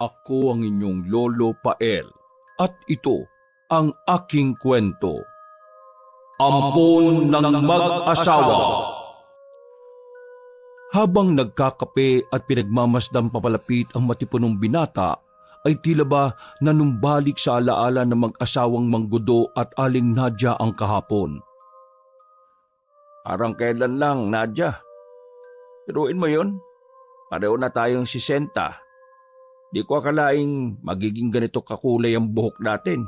Ako ang inyong Lolo Pael at ito ang aking kwento. Ampon ng Mag-asawa. Habang nagkakape at pinagmamasdang papalapit ang matipunong binata, ay tila ba nanumbalik sa alaala ng mag-asawang Manggudo at Aling Nadia ang kahapon. Parang kailan lang, Nadia. Piruin mo yun? Pareho na tayong 60. Di ko akalaing magiging ganito kakulay ang buhok natin.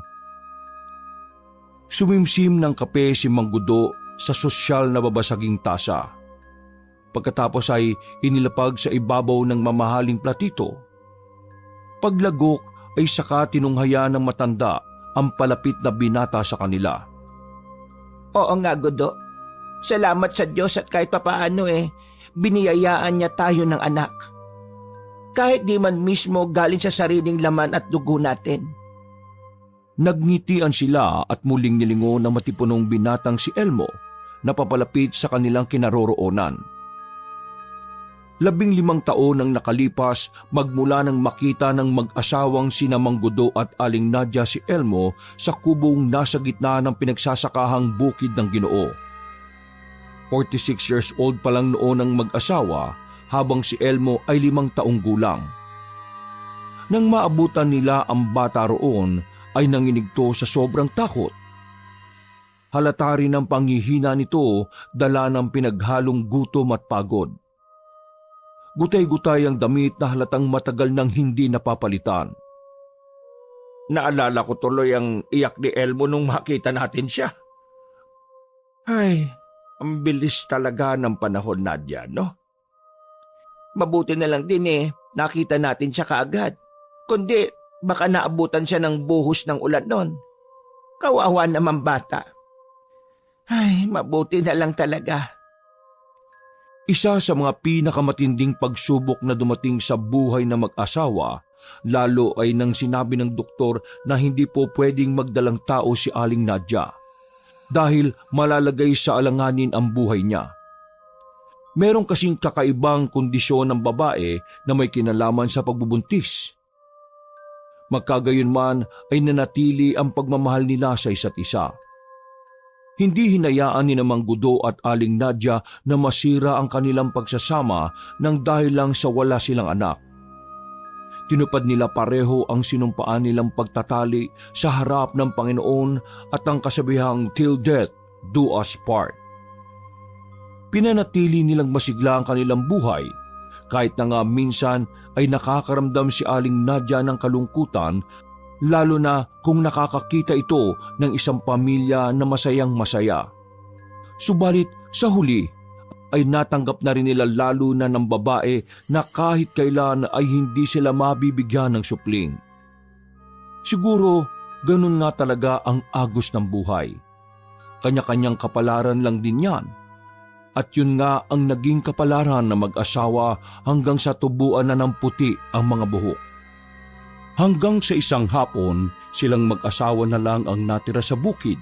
Sumimsim ng kape si Manggudo sa sosyal na babasaging tasa. Pagkatapos ay inilapag sa ibabaw ng mamahaling platito. Paglagok ay saka tinunghaya ng matanda ang palapit na binata sa kanila. Oo nga, Gudo. Salamat sa Diyos at kahit papaano biniyayaan niya tayo ng anak. Kahit di man mismo galing sa sariling laman at dugo natin. Nagngitian sila at muling nilingon ng matipunong binatang si Elmo na papalapit sa kanilang kinaroroonan. 15 taon ang nakalipas magmula nang makita ng mag-asawang sina Manggudo at Aling Nadia si Elmo sa kubong nasa gitna ng pinagsasakahang bukid ng Ginoo. 46 years old pa lang noon ang mag-asawa habang si Elmo ay 5 taong gulang. Nang maabutan nila ang bata roon ay nanginig to sa sobrang takot. Halata rin ang panghihina nito dala ng pinaghalong gutom at pagod. Gutay-gutay ang damit na halatang matagal nang hindi napapalitan. Naalala ko tuloy ang iyak ni Elmo nung makita natin siya. Ay, ang bilis talaga ng panahon, Nadia, no? Mabuti na lang din nakita natin siya kaagad. Kundi baka naabutan siya ng buhos ng ulan nun. Kawawa naman bata. Ay, mabuti na lang talaga. Isa sa mga pinakamatinding pagsubok na dumating sa buhay ng mag-asawa, lalo ay nang sinabi ng doktor na hindi po pwedeng magdalang tao si Aling Nadia dahil malalagay sa alanganin ang buhay niya. Meron kasing kakaibang kondisyon ng babae na may kinalaman sa pagbubuntis. Magkagayunman ay nanatili ang pagmamahal nila sa isa't isa. Hindi hinayaan ni Manggudo at Aling Nadia na masira ang kanilang pagsasama nang dahil lang sa wala silang anak. Tinupad nila pareho ang sinumpaan nilang pagtatali sa harap ng Panginoon at ang kasabihang till death do us part. Pinanatili nilang masigla ang kanilang buhay kahit na nga minsan ay nakakaramdam si Aling Nadia ng kalungkutan, lalo na kung nakakakita ito ng isang pamilya na masayang masaya. Subalit sa huli ay natanggap na rin nila lalo na ng babae na kahit kailan ay hindi sila mabibigyan ng supling. Siguro ganun nga talaga ang agos ng buhay. Kanya-kanyang kapalaran lang din yan. At yun nga ang naging kapalaran na mag-asawa hanggang sa tubuan na ng puti ang mga buhok. Hanggang sa isang hapon, silang mag-asawa na lang ang natira sa bukid.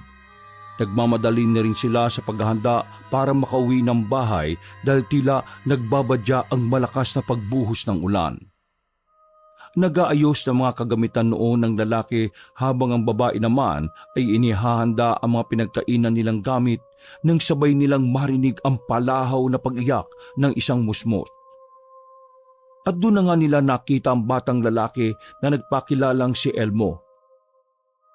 Nagmamadali na rin sila sa paghahanda para makauwi ng bahay dahil tila nagbabadya ang malakas na pagbuhos ng ulan. Nag-aayos ng mga kagamitan noon ng lalaki habang ang babae naman ay inihahanda ang mga pinagkainan nilang gamit nang sabay nilang marinig ang palahaw na pag-iyak ng isang musmos. At doon na nga nila nakita ang batang lalaki na nagpakilalang si Elmo.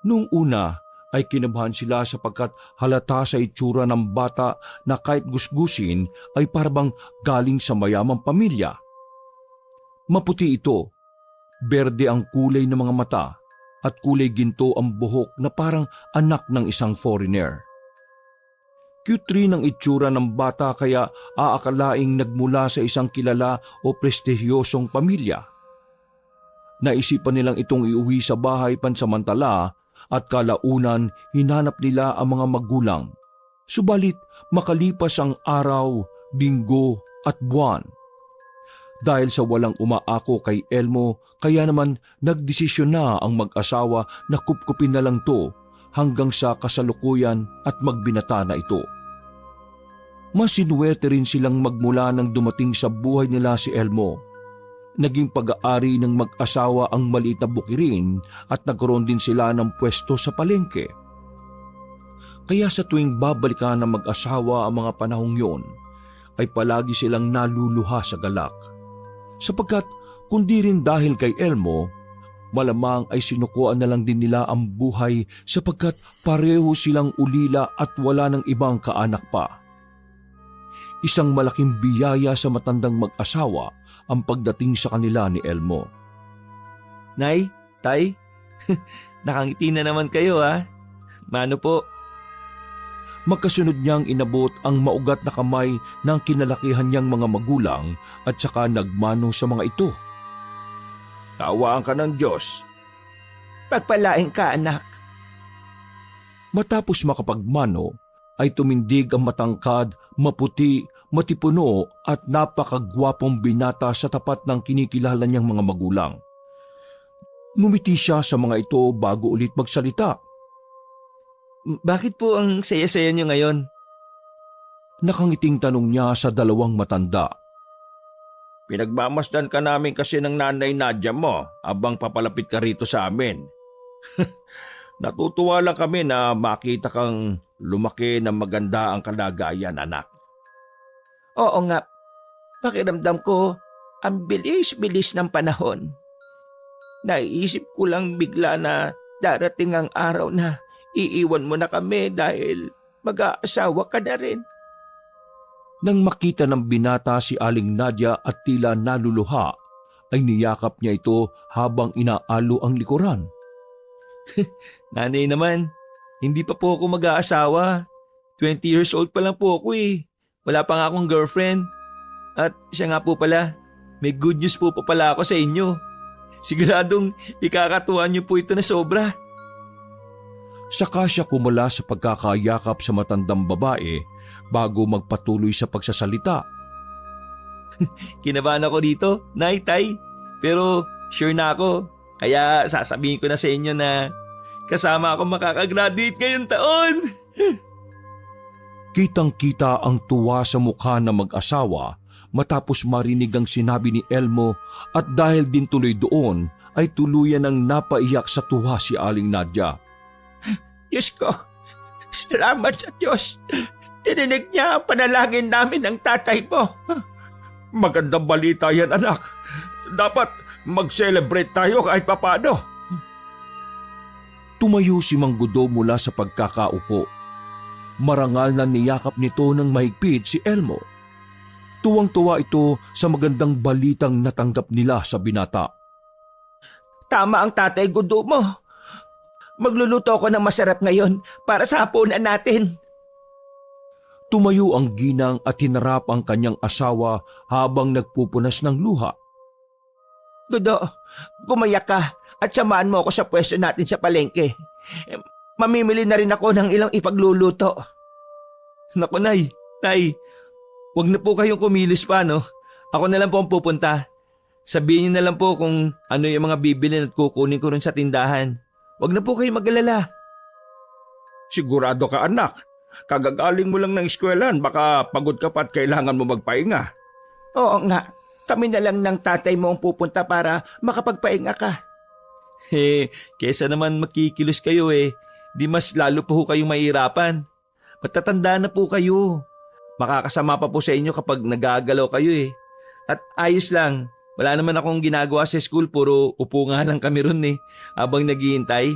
Noong una ay kinabahan sila sapagkat halata sa itsura ng bata na kahit gusgusin ay parabang galing sa mayamang pamilya. Maputi ito, berde ang kulay ng mga mata at kulay ginto ang buhok na parang anak ng isang foreigner. Cute rin ang itsura ng bata kaya aakalaing nagmula sa isang kilala o prestigyosong pamilya. Naisipan nilang itong iuwi sa bahay pansamantala at kalaunan hinanap nila ang mga magulang. Subalit makalipas ang araw, linggo at buwan. Dahil sa walang umaako kay Elmo, kaya naman nagdesisyon na ang mag-asawa na kupkupin na lang to hanggang sa kasalukuyan at magbinata na ito. Masinuwerte rin silang magmula nang dumating sa buhay nila si Elmo. naging pag-aari ng mag-asawa ang maliit na bukirin at nagkaroon din sila ng pwesto sa palengke. Kaya sa tuwing babalikan ng mag-asawa ang mga panahong yon, ay palagi silang naluluha sa galak. Sapagkat kundi rin dahil kay Elmo, malamang ay sinukuan na lang din nila ang buhay sapagkat pareho silang ulila at wala ng ibang kaanak pa. Isang malaking biyaya sa matandang mag-asawa ang pagdating sa kanila ni Elmo. Nay, Tay, nakangiti na naman kayo ha. Mano po? Magkasunod niyang inabot ang maugat na kamay ng kinalakihan niyang mga magulang at saka nagmano sa mga ito. Kaawaan ka ng Diyos. Pagpalain ka, anak. Matapos makapagmano, ay tumindig ang matangkad, maputi, matipuno at napakagwapong binata sa tapat ng kinikilala niyang mga magulang. Ngumiti siya sa mga ito bago ulit magsalita. Bakit po ang saya-saya niyo ngayon? Nakangiting tanong niya sa dalawang matanda. Pinagmamasdan ka namin kasi ng nanay Nadia mo abang papalapit ka rito sa amin. Natutuwa lang kami na makita kang lumaki ng maganda ang kalagayan, anak. Oo nga, pakiramdam ko ang bilis-bilis ng panahon. Naiisip ko lang bigla na darating ang araw na iiwan mo na kami dahil mag-aasawa ka na rin. Nang makita ng binata si Aling Nadia at tila naluluha, ay niyakap niya ito habang inaalo ang likuran. Nanay naman, hindi pa po ako mag-aasawa. 20 years old pa lang po ako eh. Wala pa nga akong girlfriend. At siya nga po pala, may good news po pa pala ako sa inyo. Siguradong ikakatuwa niyo po ito na sobra. Saka siya kumula sa pagkakayakap sa matandang babae bago magpatuloy sa pagsasalita. Kinabahan ako dito, Nay, Tay. Pero sure na ako. Kaya sasabihin ko na sa inyo na kasama ako makakagraduate ngayong taon. Kitang-kita ang tuwa sa mukha ng mag-asawa matapos marinig ang sinabi ni Elmo at dahil din tuloy doon ay tuluyan ng napaiyak sa tuwa si Aling Nadia. Diyos ko, salamat sa Diyos. Dininig niya ang panalangin namin ng tatay mo. Magandang balita yan, anak. Dapat mag-celebrate tayo kahit papano. Tumayo si Mang Gudo mula sa pagkakaupo. Marangal na niyakap nito ng mahigpit si Elmo. Tuwang-tuwa ito sa magandang balitang natanggap nila sa binata. Tama ang tatay Gudo mo. Magluluto ako ng masarap ngayon para sa hapunan natin. Tumayo ang ginang at hinarap ang kanyang asawa habang nagpupunas ng luha. Gudo, gumayak ka at samahan mo ako sa pwesto natin sa palengke. Mamimili na rin ako ng ilang ipagluluto. Naku, Nay, Tay, huwag na po kayong kumilos pa, no? Ako na lang po ang pupunta. Sabihin niyo na lang po kung ano yung mga bibilin at kukunin ko rin sa tindahan. Huwag na po kayo mag-alala. Sigurado ka, anak. Kagagaling mo lang ng eskwelahan, baka pagod ka pa at kailangan mo magpahinga. Oo nga, kami na lang ng tatay mo ang pupunta para makapagpahinga ka. Kesa naman makikilos kayo di mas lalo po kayong mahirapan. Matatanda na po kayo. Makakasama pa po sa inyo kapag nagagalaw kayo At ayos lang, wala naman akong ginagawa sa school, puro upo nga lang kami ron habang naghihintay.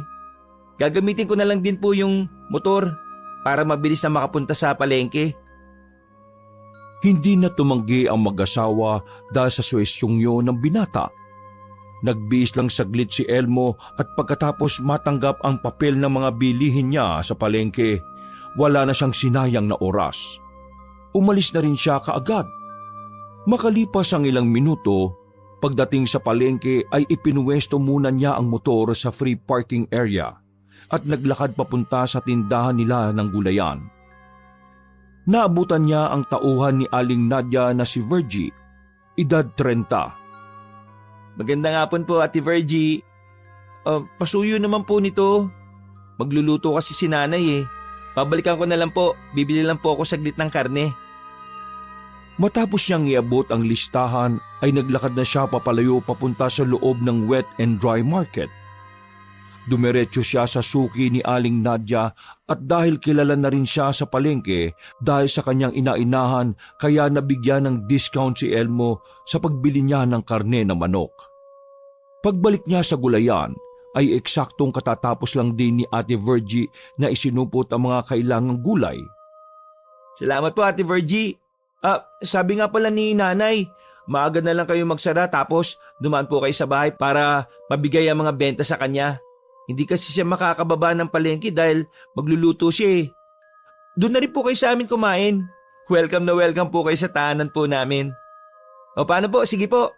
Gagamitin ko na lang din po yung motor para mabilis na makapunta sa palengke. Hindi na tumanggi ang mag-asawa dahil sa suwesyong yun ng binata. Nagbihis lang saglit si Elmo at pagkatapos matanggap ang papel ng mga bilihin niya sa palengke, wala na siyang sinayang na oras. Umalis na rin siya kaagad. Makalipas ang ilang minuto, pagdating sa palengke ay ipinuwesto muna niya ang motor sa free parking area at naglakad papunta sa tindahan nila ng gulayan. Naabutan niya ang tauhan ni Aling Nadia na si Virgie, edad 30. Magandang hapon po, Ate Virgie. Pasuyo naman po nito. Magluluto kasi si nanay Pabalikan ko na lang po. Bibili lang po ako saglit ng karne. Matapos niyang iabot ang listahan ay naglakad na siya papalayo papunta sa loob ng wet and dry market. Dumiretso siya sa suki ni Aling Nadia at dahil kilala na rin siya sa palengke dahil sa kanyang inainahan kaya nabigyan ng discount si Elmo sa pagbili niya ng karne ng manok. Pagbalik niya sa gulayan ay eksaktong katatapos lang din ni Ate Virgie na isinupot ang mga kailangang gulay. Salamat po, Ate Virgie. Sabi nga pala ni Nanay, maaga na lang kayo magsara tapos dumaan po kayo sa bahay para mabigay ang mga benta sa kanya. Hindi kasi siya makakababa ng palengke dahil magluluto siya eh. Doon na rin po kayo sa amin kumain. Welcome na welcome po kayo sa tahanan po namin. O paano po? Sige po.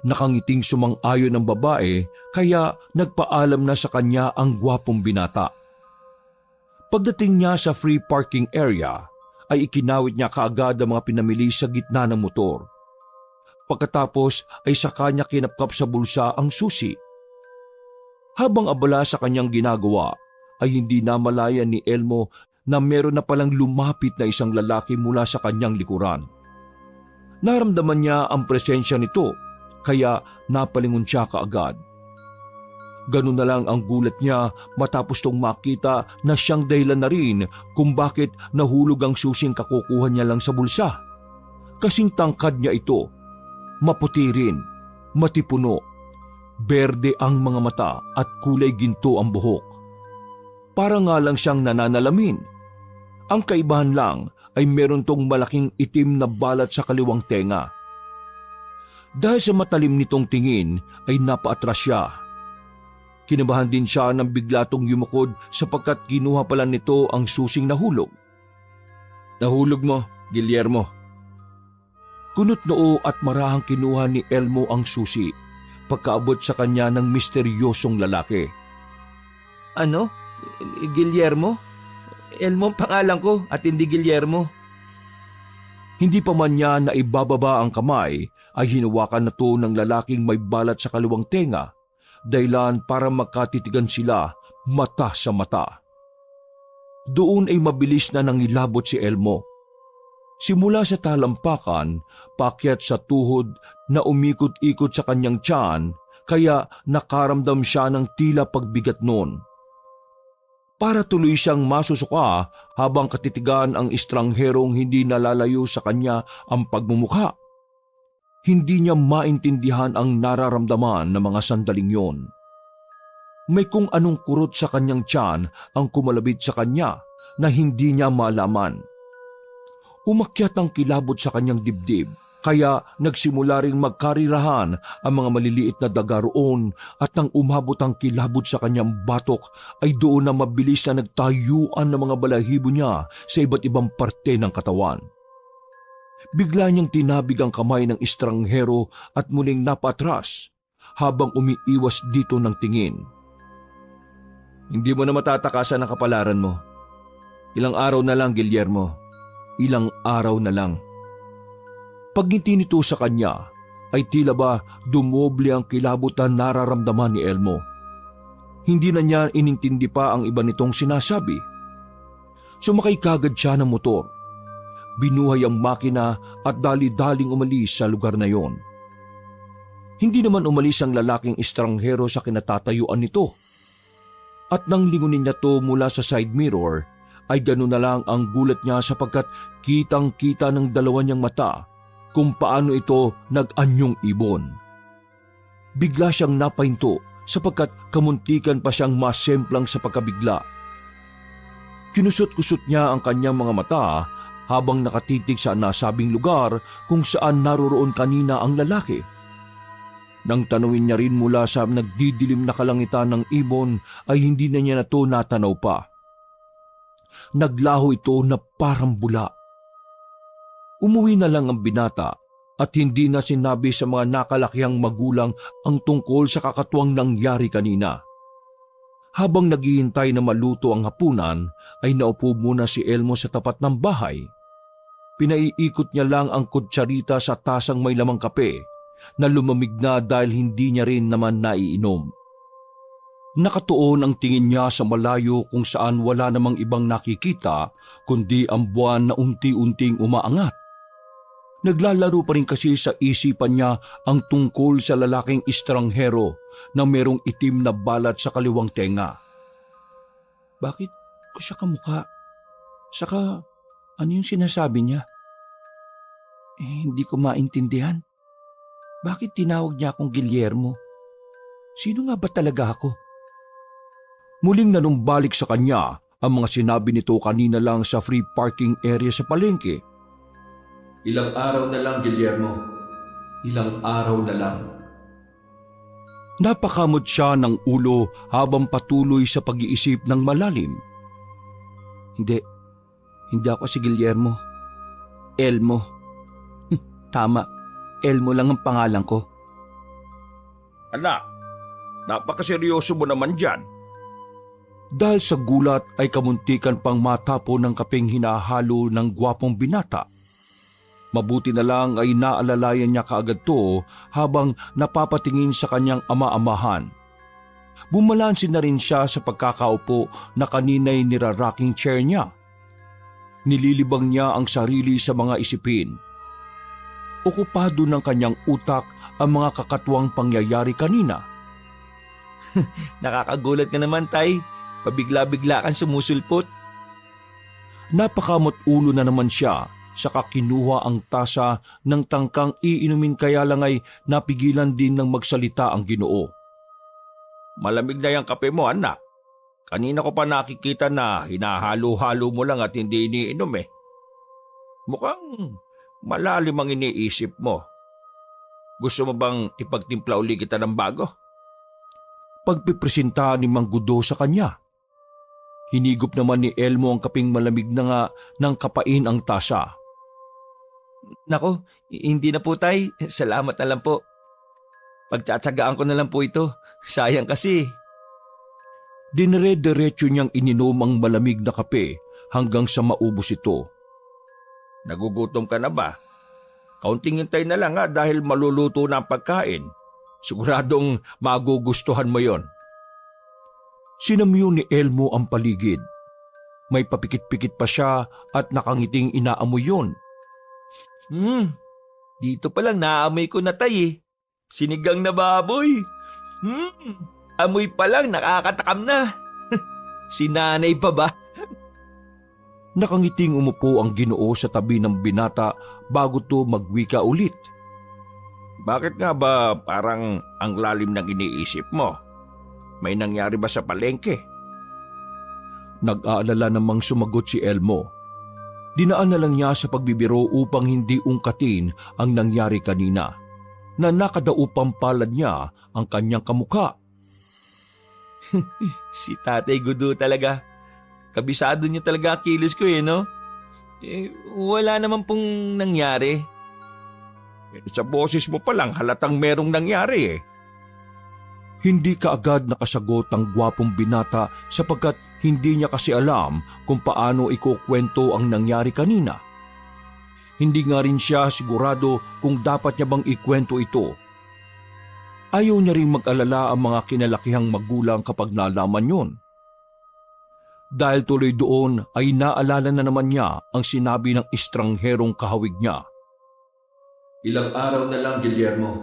Nakangiting sumang-ayon ng babae kaya nagpaalam na sa kanya ang gwapong binata. Pagdating niya sa free parking area ay ikinawit niya kaagad ang mga pinamili sa gitna ng motor. Pagkatapos ay saka niya kinapkap sa bulsa ang susi. Habang abala sa kanyang ginagawa ay hindi namalayan ni Elmo na meron na palang lumapit na isang lalaki mula sa kanyang likuran. Naramdaman niya ang presensya nito kaya napalingon siya kaagad. Ganun na lang ang gulat niya matapos tong makita na siyang dahilan na rin kung bakit nahulog ang susing kakukuha niya lang sa bulsa. Kasing tangkad niya ito, maputi rin, matipuno, berde ang mga mata at kulay ginto ang buhok. Para nga lang siyang nananalamin. Ang kaibahan lang ay meron tong malaking itim na balat sa kaliwang tenga. Dahil sa matalim nitong tingin ay napaatras siya. Kinabahan din siya nang bigla tong yumukod sapagkat kinuha pala nito ang susing nahulog. Nahulog mo, Guillermo. Kunot noo at marahang kinuha ni Elmo ang susi pagkaabot sa kanya ng misteryosong lalaki. Ano? Guillermo? Elmo ang pangalan ko at hindi Guillermo. Hindi pa man niya na ibababa ang kamay ay hinawakan na to ng lalaking may balat sa kaliwang tenga, dahilan para magkatitigan sila mata sa mata. Doon ay mabilis na nangilabot si Elmo. Simula sa talampakan, paakyat sa tuhod na umikot-ikot sa kanyang tiyan, kaya nakaramdam siya ng tila pagbigat noon. Para tuloy siyang masusuka habang katitigan ang estrangherong hindi nalalayo sa kanya ang pagmumukha. Hindi niya maintindihan ang nararamdaman ng mga sandaling yon. May kung anong kurot sa kanyang tiyan ang kumalabit sa kanya na hindi niya malaman. Umakyat ang kilabot sa kanyang dibdib, kaya nagsimula ring magkarirahan ang mga maliliit na daga roon at nang umabot ang kilabot sa kanyang batok ay doon na mabilis na nagtayuan ng mga balahibo niya sa iba't ibang parte ng katawan. Bigla niyang tinabig ang kamay ng estranghero at muling napatras habang umiiwas dito ng tingin. Hindi mo na matatakasan ang kapalaran mo. Ilang araw na lang, Guillermo. Ilang araw na lang. Pagngiti nito sa kanya ay tila ba dumoble ang kilabot na nararamdaman ni Elmo. Hindi na niya inintindi pa ang iba nitong sinasabi. Sumakay kagad siya ng motor. Binuhay ang makina at dali-daling umalis sa lugar na yon. Hindi naman umalis ang lalaking estranghero sa kinatatayuan nito. At nang lingunin niya to mula sa side mirror, ay gano'n na lang ang gulat niya sapagkat kitang-kita ng dalawa niyang mata kung paano ito nag-anyong ibon. Bigla siyang napahinto sapagkat kamuntikan pa siyang masemplang sa pagkabigla. Kinusot-kusot niya ang kanyang mga mata habang nakatitig sa nasabing lugar kung saan naroroon kanina ang lalaki. Nang tanawin niya rin mula sa nagdidilim na kalangitan ng ibon ay hindi na niya na to natanaw pa. Naglaho ito na parang bula. Umuwi na lang ang binata at hindi na sinabi sa mga nakalakihang magulang ang tungkol sa kakatuwang nangyari kanina. Habang naghihintay na maluto ang hapunan, ay naupo muna si Elmo sa tapat ng bahay. Pinaiikot niya lang ang kutsarita sa tasang may lamang kape na lumamig na dahil hindi niya rin naman naiinom. Nakatuon ang tingin niya sa malayo kung saan wala namang ibang nakikita kundi ang buwan na unti-unting umaangat Naglalaro pa rin kasi sa isipan niya ang tungkol sa lalaking estranghero na merong itim na balat sa kaliwang tenga. Bakit ko siya kamukha? Saka ano yung sinasabi niya? Hindi ko maintindihan. Bakit tinawag niya akong Guillermo? Sino nga ba talaga ako? Muling nanumbalik sa kanya ang mga sinabi nito kanina lang sa free parking area sa palengke. Ilang araw na lang, Guillermo. Ilang araw na lang. Napakamot siya ng ulo habang patuloy sa pag-iisip ng malalim. Hindi ako si Guillermo. Elmo. Tama, Elmo lang ang pangalan ko. Anak, napakaseryoso mo naman dyan. Dahil sa gulat ay kamuntikan pang matapo ng kapeng hinahalo ng gwapong binata. Mabuti na lang ay naalalayan niya kaagad to habang napapatingin sa kanyang ama-amahan. Bumalansin na rin siya sa pagkakaupo na kanina'y niraraking chair niya. Nililibang niya ang sarili sa mga isipin. Okupado ng kanyang utak ang mga kakatwang pangyayari kanina. Nakakagulat ka naman, Tay. Pabigla-bigla kang sumusulpot. Napakamot ulo na naman siya, saka kinuha ang tasa ng tangkang iinumin, kaya lang ay napigilan din ng magsalita ang Ginoo. Malamig na yung kape mo, anak. Kanina ko pa nakikita na hinahalo-halo mo lang at hindi iniinom eh. Mukhang malalim ang iniisip mo. Gusto mo bang ipagtimpla uli kita ng bago? Pagpipresenta ni Mang Gudo sa kanya. Hinigop naman ni Elmo ang kaping malamig na nga ng kapain ang tasa. Nako, hindi na po, Tay. Salamat na lang po. Pagtsatsagaan ko na lang po ito. Sayang kasi. Dinire-diretso niyang ininom ang malamig na kape hanggang sa maubos ito. Nagugutom ka na ba? Kaunting hintay na lang dahil maluluto na ang pagkain. Siguradong magugustuhan mo yon. Sinamyo ni Elmo ang paligid. May papikit-pikit pa siya at nakangiting inaamoy yon. Dito pa lang naamoy ko na, Tay eh. Sinigang na baboy. Amoy pa lang nakakatakam na. Si nanay pa ba? Nakangiting umupo ang Ginoo sa tabi ng binata bago to magwika ulit. Bakit nga ba parang ang lalim ng iniisip mo? May nangyari ba sa palengke? Nag-aalala namang sumagot si Elmo. Dinaan na lang niya sa pagbibiro upang hindi ungkatin ang nangyari kanina, na nakadaupang palad niya ang kanyang kamukha. Si Tatay Gudo talaga. Kabisado niyo talaga kilos ko no? Wala naman pong nangyari. Sa boses mo pa lang halatang merong nangyari eh. Hindi kaagad nakasagot ang gwapong binata sapagkat hindi niya kasi alam kung paano ikukwento ang nangyari kanina. Hindi nga rin siya sigurado kung dapat niya bang ikwento ito. Ayaw niya rin mag-alala ang mga kinalakihang magulang kapag nalaman yun. Dahil tuloy doon ay naalala na naman niya ang sinabi ng estrangherong kahawig niya. Ilang araw na lang, Guillermo.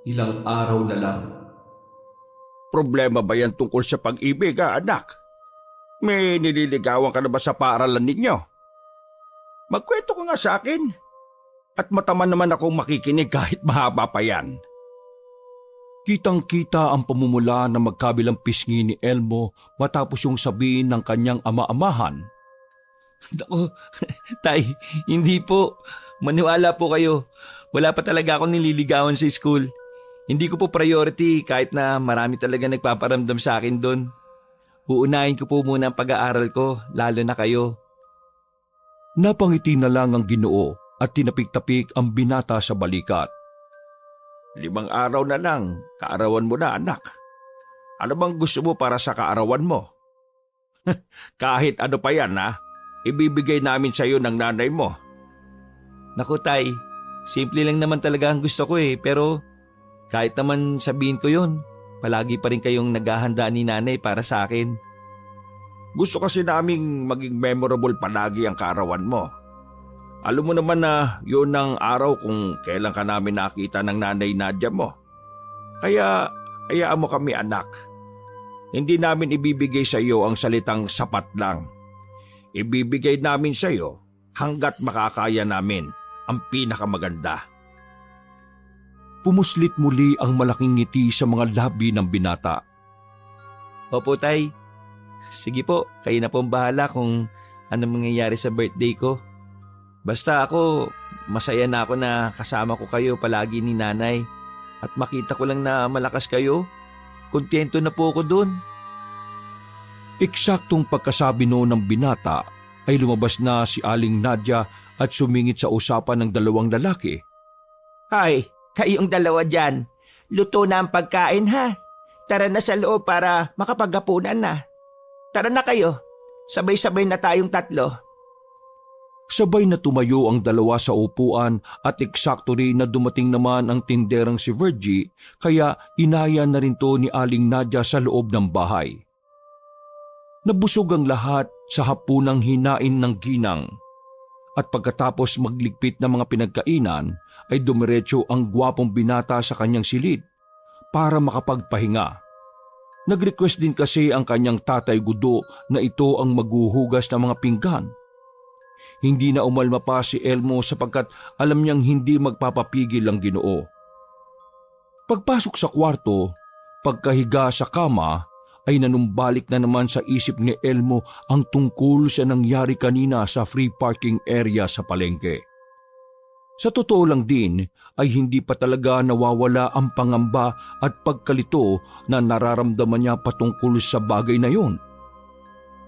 Ilang araw na lang. Problema ba yan tungkol sa pag-ibig, anak? May nililigawan ka na ba sa paaralan ninyo? Magkwento ka nga sa akin. At mataman naman akong makikinig kahit mahaba pa yan. Kitang-kita ang pamumula na magkabilang pisngi ni Elmo matapos yung sabihin ng kanyang ama-amahan. Naku, Tay, hindi po. Maniwala po kayo. Wala pa talaga akong nililigawan sa school. Hindi ko po priority kahit na marami talaga nagpaparamdam sa akin doon. Uunahin ko po muna ang pag-aaral ko, lalo na kayo. Napangiti na lang ang Ginoo at tinapik-tapik ang binata sa balikat. 5 araw na lang, kaarawan mo na, anak. Ano bang gusto mo para sa kaarawan mo? Kahit ano pa yan, ibibigay namin sa iyo ng nanay mo. Naku, Tay, simple lang naman talaga ang gusto ko pero kahit naman sabihin ko yun, palagi pa rin kayong naghahanda ni nanay para sa akin. Gusto kasi naming maging memorable palagi ang kaarawan mo. Alam mo naman na yun ang araw kung kailan ka namin nakita ng nanay Nadia mo. Kaya hayaan mo kami anak. Hindi namin ibibigay sa iyo ang salitang sapat lang. Ibibigay namin sa iyo hanggat makakaya namin ang pinakamaganda. Pumuslit muli ang malaking ngiti sa mga labi ng binata. Opo, Tay. Sige po, kayo na pong bahala kung ano mangyayari sa birthday ko. Basta ako, masaya na ako na kasama ko kayo palagi ni Nanay. At makita ko lang na malakas kayo. Kontento na po ako dun. Eksaktong pagkasabi noon ng binata ay lumabas na si Aling Nadia at sumingit sa usapan ng dalawang lalaki. Hay, kayong dalawa dyan. Luto na ang pagkain ha. Tara na sa loob para makapaghapunan na. Tara na kayo. Sabay-sabay na tayong tatlo. Sabay na tumayo ang dalawa sa upuan at eksakto rin na dumating naman ang tinderang si Virgie kaya inaya na rin to ni Aling Nadia sa loob ng bahay. Nabusog ang lahat sa hapunang hinain ng ginang at pagkatapos magligpit ng mga pinagkainan ay dumiretso ang gwapong binata sa kanyang silid para makapagpahinga. Nag-request din kasi ang kanyang tatay Gudo na ito ang maghuhugas ng mga pinggan. Hindi na umalma pa si Elmo sapagkat alam niyang hindi magpapapigil ang Ginoo. Pagpasok sa kwarto, pagkahiga sa kama, ay nanumbalik na naman sa isip ni Elmo ang tungkol sa nangyari kanina sa free parking area sa palengke. Sa totoo lang din ay hindi pa talaga nawawala ang pangamba at pagkalito na nararamdaman niya patungkol sa bagay na yon.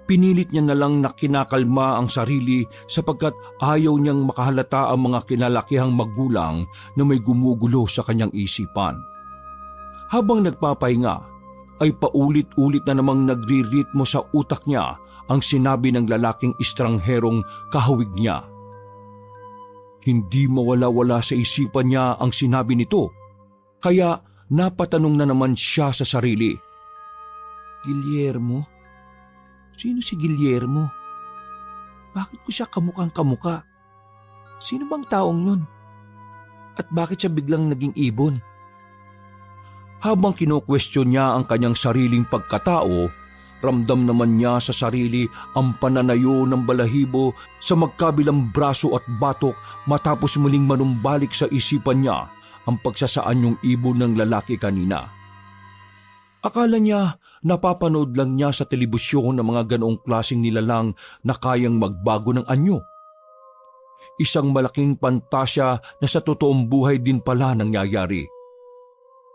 Pinilit niya na lang na kinakalma ang sarili sapagkat ayaw niyang makahalata ang mga kinalakihang magulang na may gumugulo sa kanyang isipan. Habang nagpapahinga, ay paulit-ulit na namang nagriritmo sa utak niya ang sinabi ng lalaking estrangherong kahawig niya. Hindi mawala-wala sa isipan niya ang sinabi nito, kaya napatanong na naman siya sa sarili. Guillermo? Sino si Guillermo? Bakit ko siya kamukhang kamuka? Sino bang taong yun? At bakit siya biglang naging ibon? Habang kino-question niya ang kanyang sariling pagkatao, ramdam naman niya sa sarili ang pananayo ng balahibo sa magkabilang braso at batok matapos muling manumbalik sa isipan niya ang pagsasaanyong ibon ng lalaki kanina. Akala niya napapanood lang niya sa telebisyon ng mga ganoong klaseng nilalang na kayang magbago ng anyo. Isang malaking pantasya na sa totoong buhay din pala nangyayari.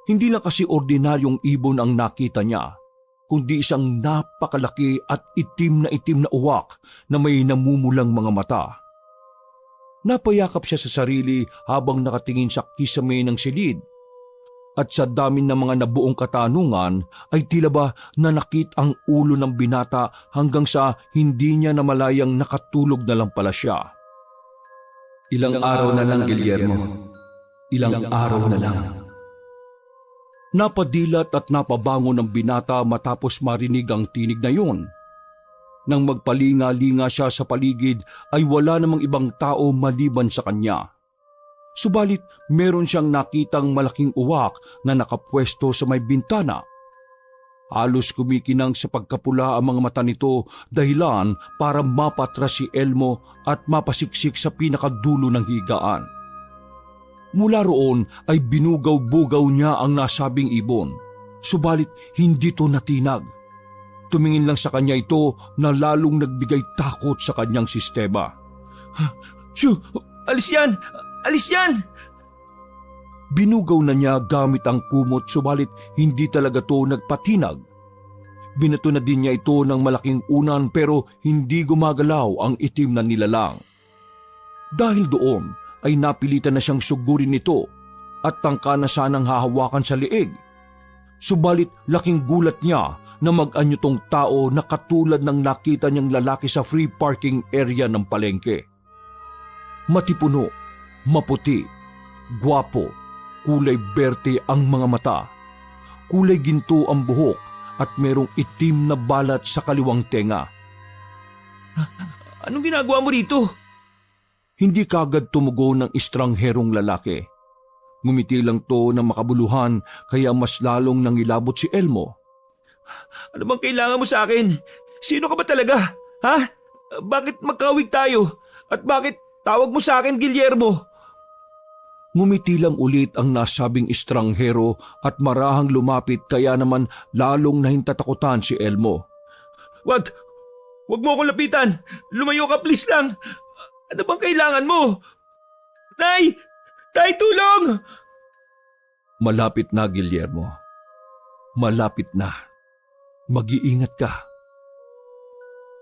Hindi lang kasi ordinaryong ibon ang nakita niya, kundi isang napakalaki at itim na uwak na may namumulang mga mata. Napayakap siya sa sarili habang nakatingin sa kisame ng silid. At sa dami ng mga nabuong katanungan ay tila ba nanakit ang ulo ng binata hanggang sa hindi niya namalayang nakatulog na lang pala siya. Ilang araw na lang, Guillermo. Ilang araw na lang. Napadilat at napabangon ng binata matapos marinig ang tinig na yun. Nang magpalinga-linga siya sa paligid ay wala namang ibang tao maliban sa kanya. Subalit meron siyang nakitang malaking uwak na nakapwesto sa may bintana. Halos kumikinang sa pagkapula ang mga mata nito dahilan para mapatras si Elmo at mapasiksik sa pinakadulo ng higaan. Mula roon ay binugaw-bugaw niya ang nasabing ibon, subalit hindi to natinag. Tumingin lang sa kanya ito na lalong nagbigay takot sa kanyang sistema. Shoo! Alis yan! Alis yan! Binugaw na niya gamit ang kumot subalit hindi talaga to nagpatinag. Binato na din niya ito ng malaking unan pero hindi gumagalaw ang itim na nilalang. Dahil doon ay napilitan na siyang sugurin nito at tangka na sanang hahawakan sa liig. Subalit laking gulat niya na mag-anyo tong tao na katulad ng nakita niyang lalaki sa free parking area ng palengke. Matipuno, maputi, gwapo, kulay berte ang mga mata, kulay ginto ang buhok at merong itim na balat sa kaliwang tenga. Anong ginagawa mo rito? Hindi kagad tumugon ng estrangherong lalaki. Ngumiti lang to ng makabuluhan kaya mas lalong nangilabot si Elmo. Ano bang kailangan mo sa akin? Sino ka ba talaga? Ha? Bakit magkawig tayo? At bakit tawag mo sa akin Guillermo? Ngumiti lang ulit ang nasabing estranghero at marahang lumapit kaya naman lalong nahintatakutan si Elmo. Wag mo akong lapitan. Lumayo ka please lang. Ano bang kailangan mo? Tay! Tay, tulong! Malapit na, Guillermo. Malapit na. Mag-iingat ka.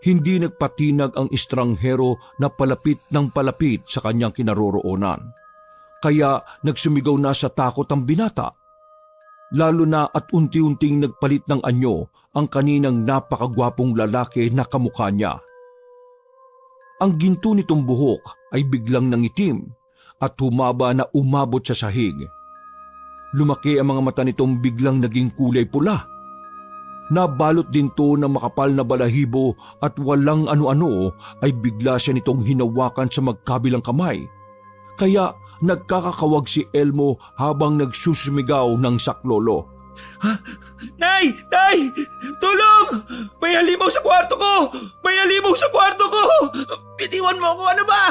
Hindi nagpatinag ang estranghero na palapit ng palapit sa kanyang kinaroroonan. Kaya nagsumigaw na sa takot ang binata. Lalo na at unti-unting nagpalit ng anyo ang kaninang napakagwapong lalaki na kamukha niya. Ang ginto nitong buhok ay biglang nangitim at humaba na umabot sa sahig. Lumaki ang mga mata nitong biglang naging kulay pula. Nabalot din to ng makapal na balahibo at walang ano-ano ay bigla siya nitong hinawakan sa magkabilang kamay. Kaya nagkakakawag si Elmo habang nagsusumigaw ng saklolo. Ha? Nay! Tay! Tulong! May halimaw sa kwarto ko! May halimaw sa kwarto ko! Bitiwan mo ako! Ano ba?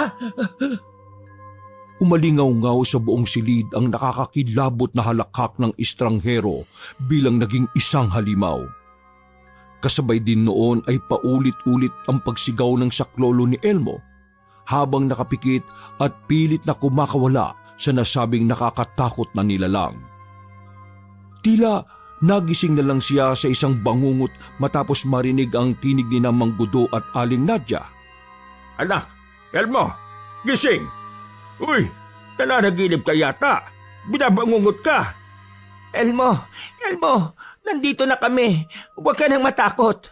Umalingaw-ngaw sa buong silid ang nakakakilabot na halakhak ng estranghero bilang naging isang halimaw. Kasabay din noon ay paulit-ulit ang pagsigaw ng saklolo ni Elmo habang nakapikit at pilit na kumakawala sa nasabing nakakatakot na nilalang. Tila nagising na lang siya sa isang bangungot matapos marinig ang tinig ni Mang Gudo at Aling Nadia. Anak! Elmo! Gising! Uy! Nananaginip ka yata! Binabangungot ka! Elmo! Nandito na kami! Huwag ka nang matakot!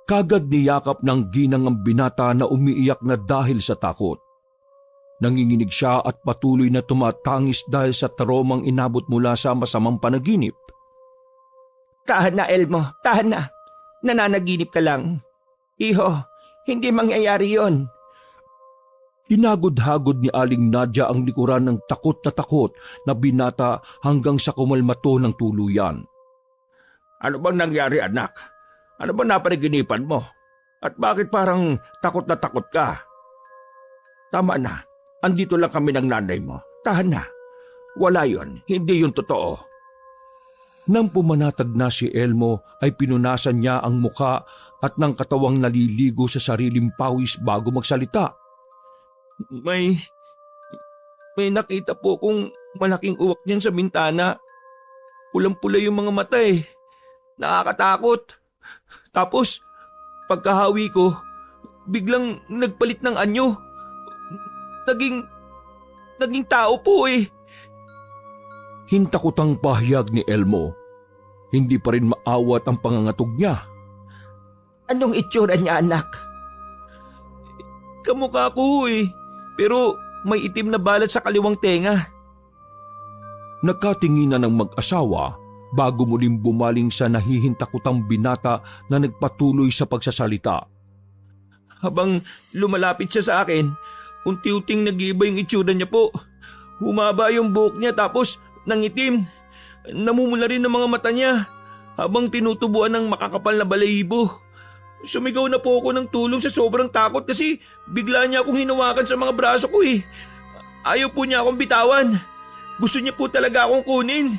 Kagad niyakap ng ginang ang binata na umiiyak na dahil sa takot. Nanginginig siya at patuloy na tumatangis dahil sa taromang inabot mula sa masamang panaginip. Tahan na, Elmo. Tahan na. Nananaginip ka lang. Iho, hindi mangyayari yon. Hinagod-hagod ni Aling Nadia ang likuran ng takot na binata hanggang sa kumalmato ng tuluyan. Ano bang nangyari, anak? Ano bang napanaginipan mo? At bakit parang takot na takot ka? Tama na. Andito lang kami ng nanay mo. Tahan na. Wala yon. Hindi yun totoo. Nang pumanatag na si Elmo ay pinunasan niya ang muka at ng katawang naliligo sa sariling pawis bago magsalita. May nakita po kong malaking uwak niyan sa bintana. Pulang-pula yung mga mata eh. Nakakatakot. Tapos, pagkahawi ko, biglang nagpalit ng anyo. Naging tao po eh. Hintakotang pahayag ni Elmo. Hindi pa rin maawat ang pangangatog niya. Anong itsura niya, anak? Kamukha ko eh. Pero may itim na balat sa kaliwang tenga. Nagkatinginan ng mag-asawa bago muling bumaling sa nahihintakotang binata na nagpatuloy sa pagsasalita. Habang lumalapit siya sa akin, unti-unting nag-iiba yung itsura niya po. Humaba yung buhok niya tapos nangitim. Namumula rin ang mga mata niya habang tinutubuan ng makakapal na balahibo. Sumigaw na po ako ng tulong sa sobrang takot kasi bigla niya akong hinawakan sa mga braso ko eh. Ayaw po niya akong bitawan. Gusto niya po talaga akong kunin.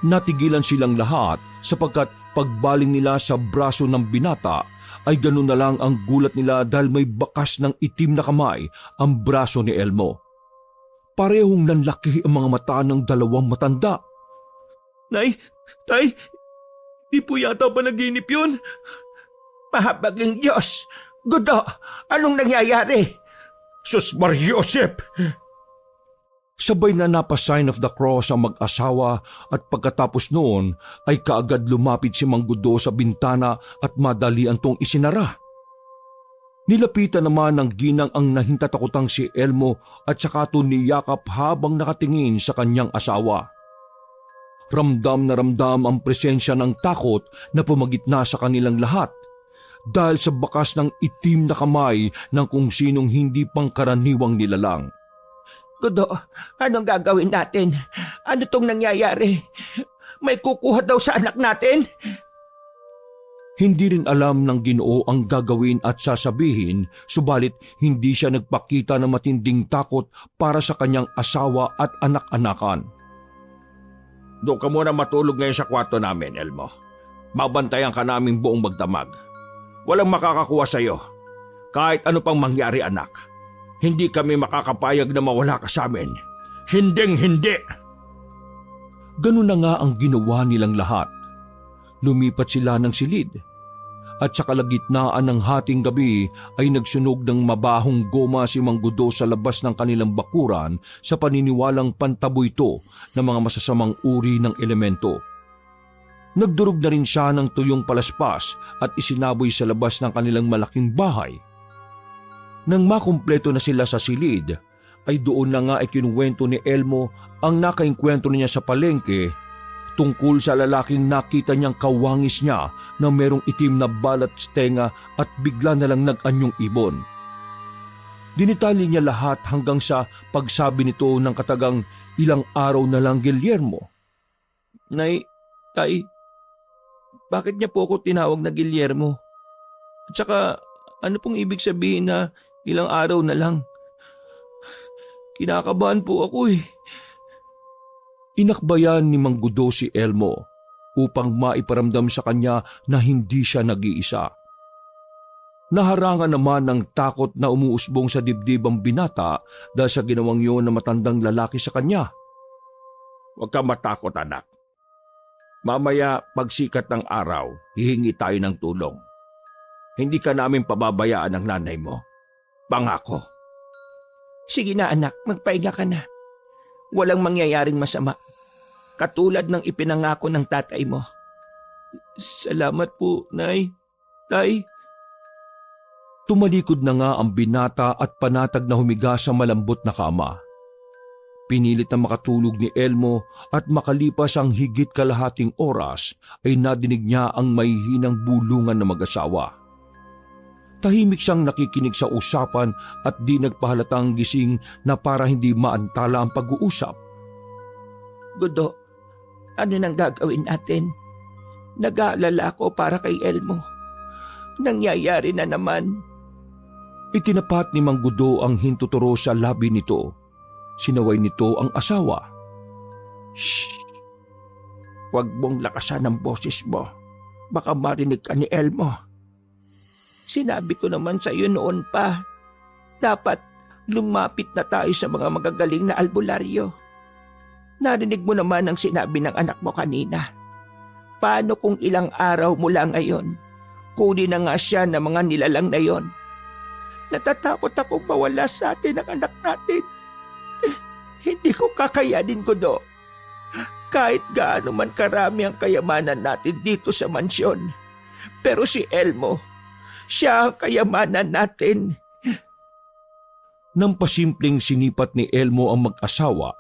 Natigilan silang lahat sapagkat pagbaling nila sa braso ng binata ay ganun na lang ang gulat nila dahil may bakas ng itim na kamay ang braso ni Elmo. Parehong nanlaki ang mga mata ng dalawang matanda. Nay, tay, di po yata panaginip yun. Mahabaging Diyos! Gudo, anong nangyayari? Sus Mariosep! Sabay na napa-sign of the cross ang mag-asawa at pagkatapos noon ay kaagad lumapit si Mang Gudo sa bintana at madalian tong isinara. Nilapitan naman ng ginang ang nahintatakotang si Elmo at saka ito niyakap habang nakatingin sa kanyang asawa. Ramdam na ramdam ang presensya ng takot na pumagitna sa kanilang lahat dahil sa bakas ng itim na kamay ng kung sinong hindi pangkaraniwang nilalang. Gudo, anong gagawin natin? Ano tong nangyayari? May kukuha daw sa anak natin? Hindi rin alam ng Ginoo ang gagawin at sasabihin, subalit hindi siya nagpakita ng matinding takot para sa kanyang asawa at anak-anakan. Doon ka muna matulog ngayon sa kwarto namin, Elmo. Babantayan ka namin buong magdamag. Walang makakakuha sa iyo. Kahit ano pang mangyari, anak. Hindi kami makakapayag na mawala ka sa amin. Hinding-hindi! Ganun na nga ang ginawa nilang lahat. Lumipat sila ng silid. At sa kalagitnaan ng hating gabi ay nagsunog ng mabahong goma si Mang Gudo sa labas ng kanilang bakuran sa paniniwalang pantabo ito ng mga masasamang uri ng elemento. Nagdurog na rin siya ng tuyong palaspas at isinaboy sa labas ng kanilang malaking bahay. Nang makumpleto na sila sa silid, ay doon na nga ikinuwento ni Elmo ang nakainkwentro niya sa palengke tungkol sa lalaking nakita niyang kawangis niya na merong itim na balat sa tenga at bigla na lang nag-anyong ibon. Dinitali niya lahat hanggang sa pagsabi nito ng katagang ilang araw na lang, Guillermo. Nay, tay, bakit niya po ako tinawag na Guillermo? At saka ano pong ibig sabihin na ilang araw na lang? Kinakabahan po ako eh. Inakbayan ni Mang Gudo si Elmo upang maiparamdam sa kanya na hindi siya nag-iisa. Naharangan naman ng takot na umuusbong sa dibdib ang binata dahil sa ginawang yun na matandang lalaki sa kanya. Huwag ka matakot, anak. Mamaya pagsikat ng araw, hihingi tayo ng tulong. Hindi ka namin pababayaan ng nanay mo. Pangako. Sige na anak, magpahinga ka na. Walang mangyayaring masama. Katulad ng ipinangako ng tatay mo. Salamat po, Nay. Tay. Tumalikod na nga ang binata at panatag na humiga sa malambot na kama. Pinilit na makatulog ni Elmo at makalipas ang higit kalahating oras ay nadinig niya ang mahihinang bulungan ng mag-asawa. Tahimik siyang nakikinig sa usapan at di nagpahalatang gising na para hindi maantala ang pag-uusap. Gudo, ano nang gagawin natin? Nag-aalala ako para kay Elmo. Nangyayari na naman. Itinapat ni Mang Gudo ang hintuturo sa labi nito. Sinaway nito ang asawa. Shh! Huwag mong lakasan ang boses mo. Baka marinig ka ni Elmo. Sinabi ko naman sa iyo noon pa, dapat lumapit na tayo sa mga magagaling na albularyo. Narinig mo naman ang sinabi ng anak mo kanina. Paano kung ilang araw mula ngayon, kunin na nga siya ng mga nilalang na yon? Natatakot akong mawala sa atin ang anak natin. Hindi ko kakayanin, Gudo. Kahit gaano man karami ang kayamanan natin dito sa mansyon. Pero si Elmo, siya ang kayamanan natin. Nang pasimpleng sinipat ni Elmo ang mag-asawa,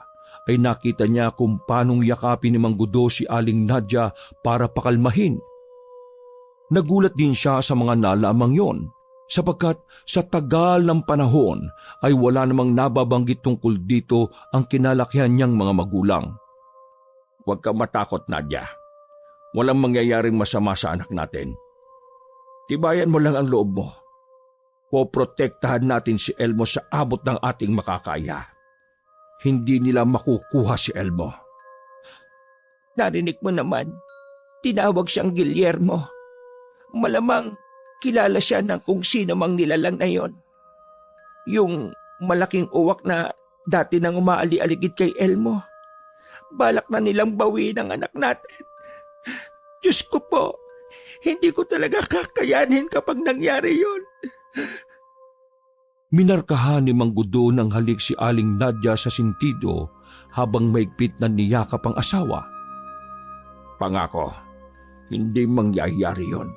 ay nakita niya kung paanong yakapin ni Mang Gudo si Aling Nadia para pakalmahin. Nagulat din siya sa mga nalamang yon, sapagkat sa tagal ng panahon ay wala namang nababanggit tungkol dito ang kinalakihan niyang mga magulang. Huwag kang matakot, Nadia. Walang mangyayaring masama sa anak natin. Tibayan mo lang ang loob mo. Poprotektahan natin si Elmo sa abot ng ating makakaya. Hindi nila makukuha si Elmo. Narinig mo naman, tinawag siyang Guillermo. Malamang kilala siya ng kung sino mang nilalang na yon. Yung malaking uwak na dati nang umaali-aligid kay Elmo. Balak na nilang bawiin ang anak natin. Diyos ko po, hindi ko talaga kakayanin kapag nangyari yun. Minarkahan ni Mang Gudo ng halik si Aling Nadia sa sintido habang maigpit na niyakap ang asawa. Pangako, hindi mangyayari yon.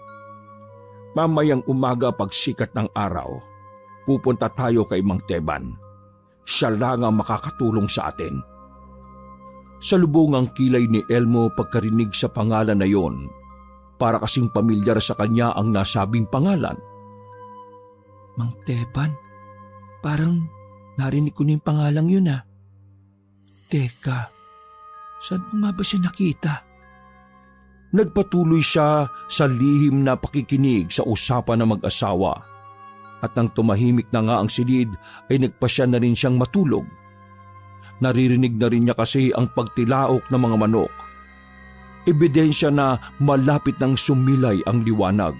Mamayang umaga pagsikat ng araw, pupunta tayo kay Mang Teban. Siya lang ang makakatulong sa atin. Salubong ang kilay ni Elmo pagkarinig sa pangalan na yon. para kasing pamilyar sa kanya ang nasabing pangalan. Mang Teban, parang narinig ko na yung pangalang yun ah. Teka, saan ko nga ba siya nakita? Nagpatuloy siya sa lihim na pakikinig sa usapan ng mag-asawa. At nang tumahimik na nga ang silid ay nagpasya na rin siyang matulog. Naririnig na rin niya kasi ang pagtilaok ng mga manok. Ebidensya na malapit nang sumilay ang liwanag.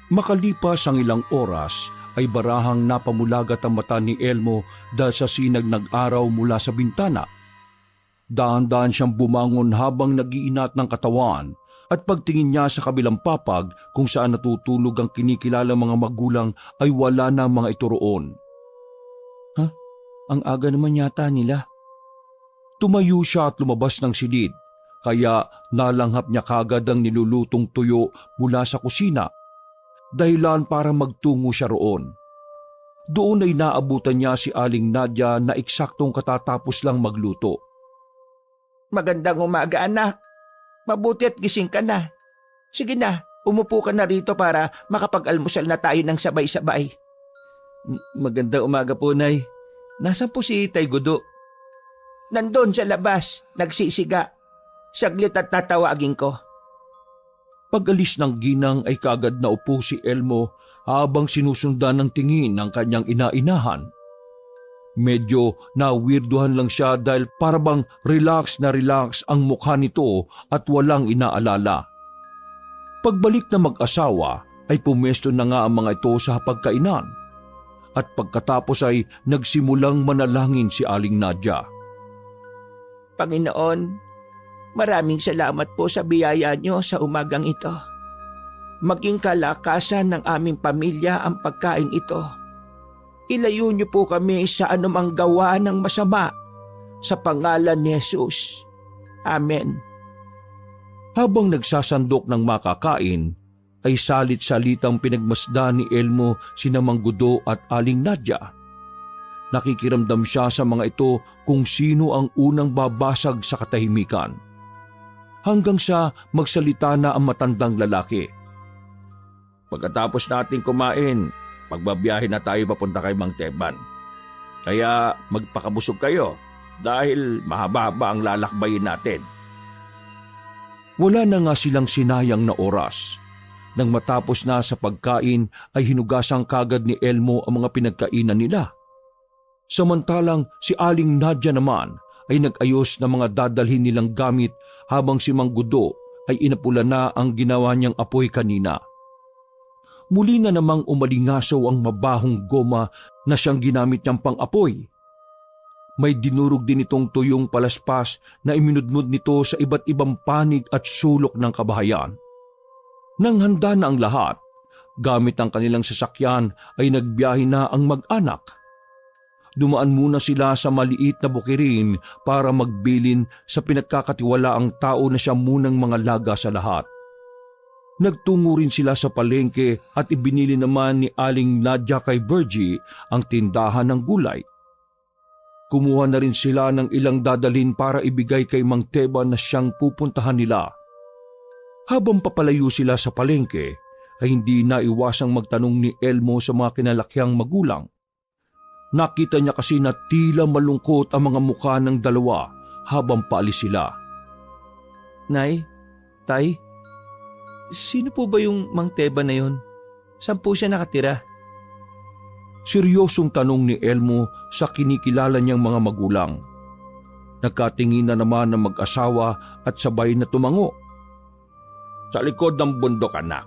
Makalipas ang ilang oras ay barahang napamulagat ang mata ni Elmo dahil sa sinag ng araw mula sa bintana. Dahan-dahan siyang bumangon habang nag-iinat ng katawan at pagtingin niya sa kabilang papag kung saan natutulog ang kinikilalang mga magulang ay wala na mga ito roon. Ang aga naman yata nila. Tumayo siya at lumabas ng silid, kaya nalanghap niya kagad ang nilulutong tuyo mula sa kusina, dahilan para magtungo siya roon. Doon ay naabutan niya si Aling Nadia na eksaktong katatapos lang magluto. Magandang umaga anak. Mabuti at gising ka na. Sige na, umupo ka na rito para makapag-almusal na tayo ng sabay-sabay. Magandang umaga po, Nay. Nasaan po si Tay Gudo? Nandun sa labas, nagsisiga. Saglit at tatawagin ko. Pag-alis ng ginang ay kaagad na upo si Elmo habang sinusundan ng tingin ng kanyang inainahan. Medyo nawirduhan lang siya dahil parabang relax na relax ang mukha nito at walang inaalala. Pagbalik na mag-asawa ay pumesto na nga ang mga ito sa hapagkainan. At pagkatapos ay nagsimulang manalangin si Aling Nadia. Panginoon, maraming salamat po sa biyaya niyo sa umagang ito. Maging kalakasan ng aming pamilya ang pagkain ito. Ilayo niyo po kami sa anumang gawa ng masama. Sa pangalan ni Jesus. Amen. Habang nagsasandok ng makakain, ay salit-salitang pinagmasdan ni Elmo sina Mang Gudo at Aling Nadia. Nakikiramdam siya sa mga ito kung sino ang unang babasag sa katahimikan. Hanggang sa magsalita na ang matandang lalaki. Pagkatapos natin kumain, magbabiyahe na tayo papunta kay Mang Teban. Kaya magpakabusog kayo dahil mahaba-haba ang lalakbayin natin. Wala na nga silang sinayang na oras. Nang matapos na sa pagkain ay hinugasang kagad ni Elmo ang mga pinagkainan nila. Samantalang si Aling Nadia naman ay nag-ayos ng mga dadalhin nilang gamit habang si Mang Gudo ay inapula na ang ginawa niyang apoy kanina. Muli na namang umalingasaw ang mabahong goma na siyang ginamit niyang pang-apoy. May dinurog din itong tuyong palaspas na iminudmud nito sa iba't ibang panig at sulok ng kabahayan. Nang handa na ang lahat, gamit ang kanilang sasakyan ay nagbiyahe na ang mag-anak. Dumaan muna sila sa maliit na bukirin para magbilin sa pinagkakatiwalaang tao na siya munang mga laga sa lahat. Nagtungo rin sila sa palengke at ibinili naman ni Aling Nadia kay Virgie ang tindahan ng gulay. Kumuha na rin sila ng ilang dadalhin para ibigay kay Mang Teban na siyang pupuntahan nila. Habang papalayo sila sa palengke, ay hindi naiwasang magtanong ni Elmo sa mga kinalakiang magulang. Nakita niya kasi na tila malungkot ang mga mukha ng dalawa habang paalis sila. Nay, Tay, sino po ba yung Mang Teban na yun? Saan po siya nakatira? Seryosong tanong ni Elmo sa kinikilala niyang mga magulang. Nagkatingin na naman ng mag-asawa at sabay na tumango. Sa likod ng bundok, anak.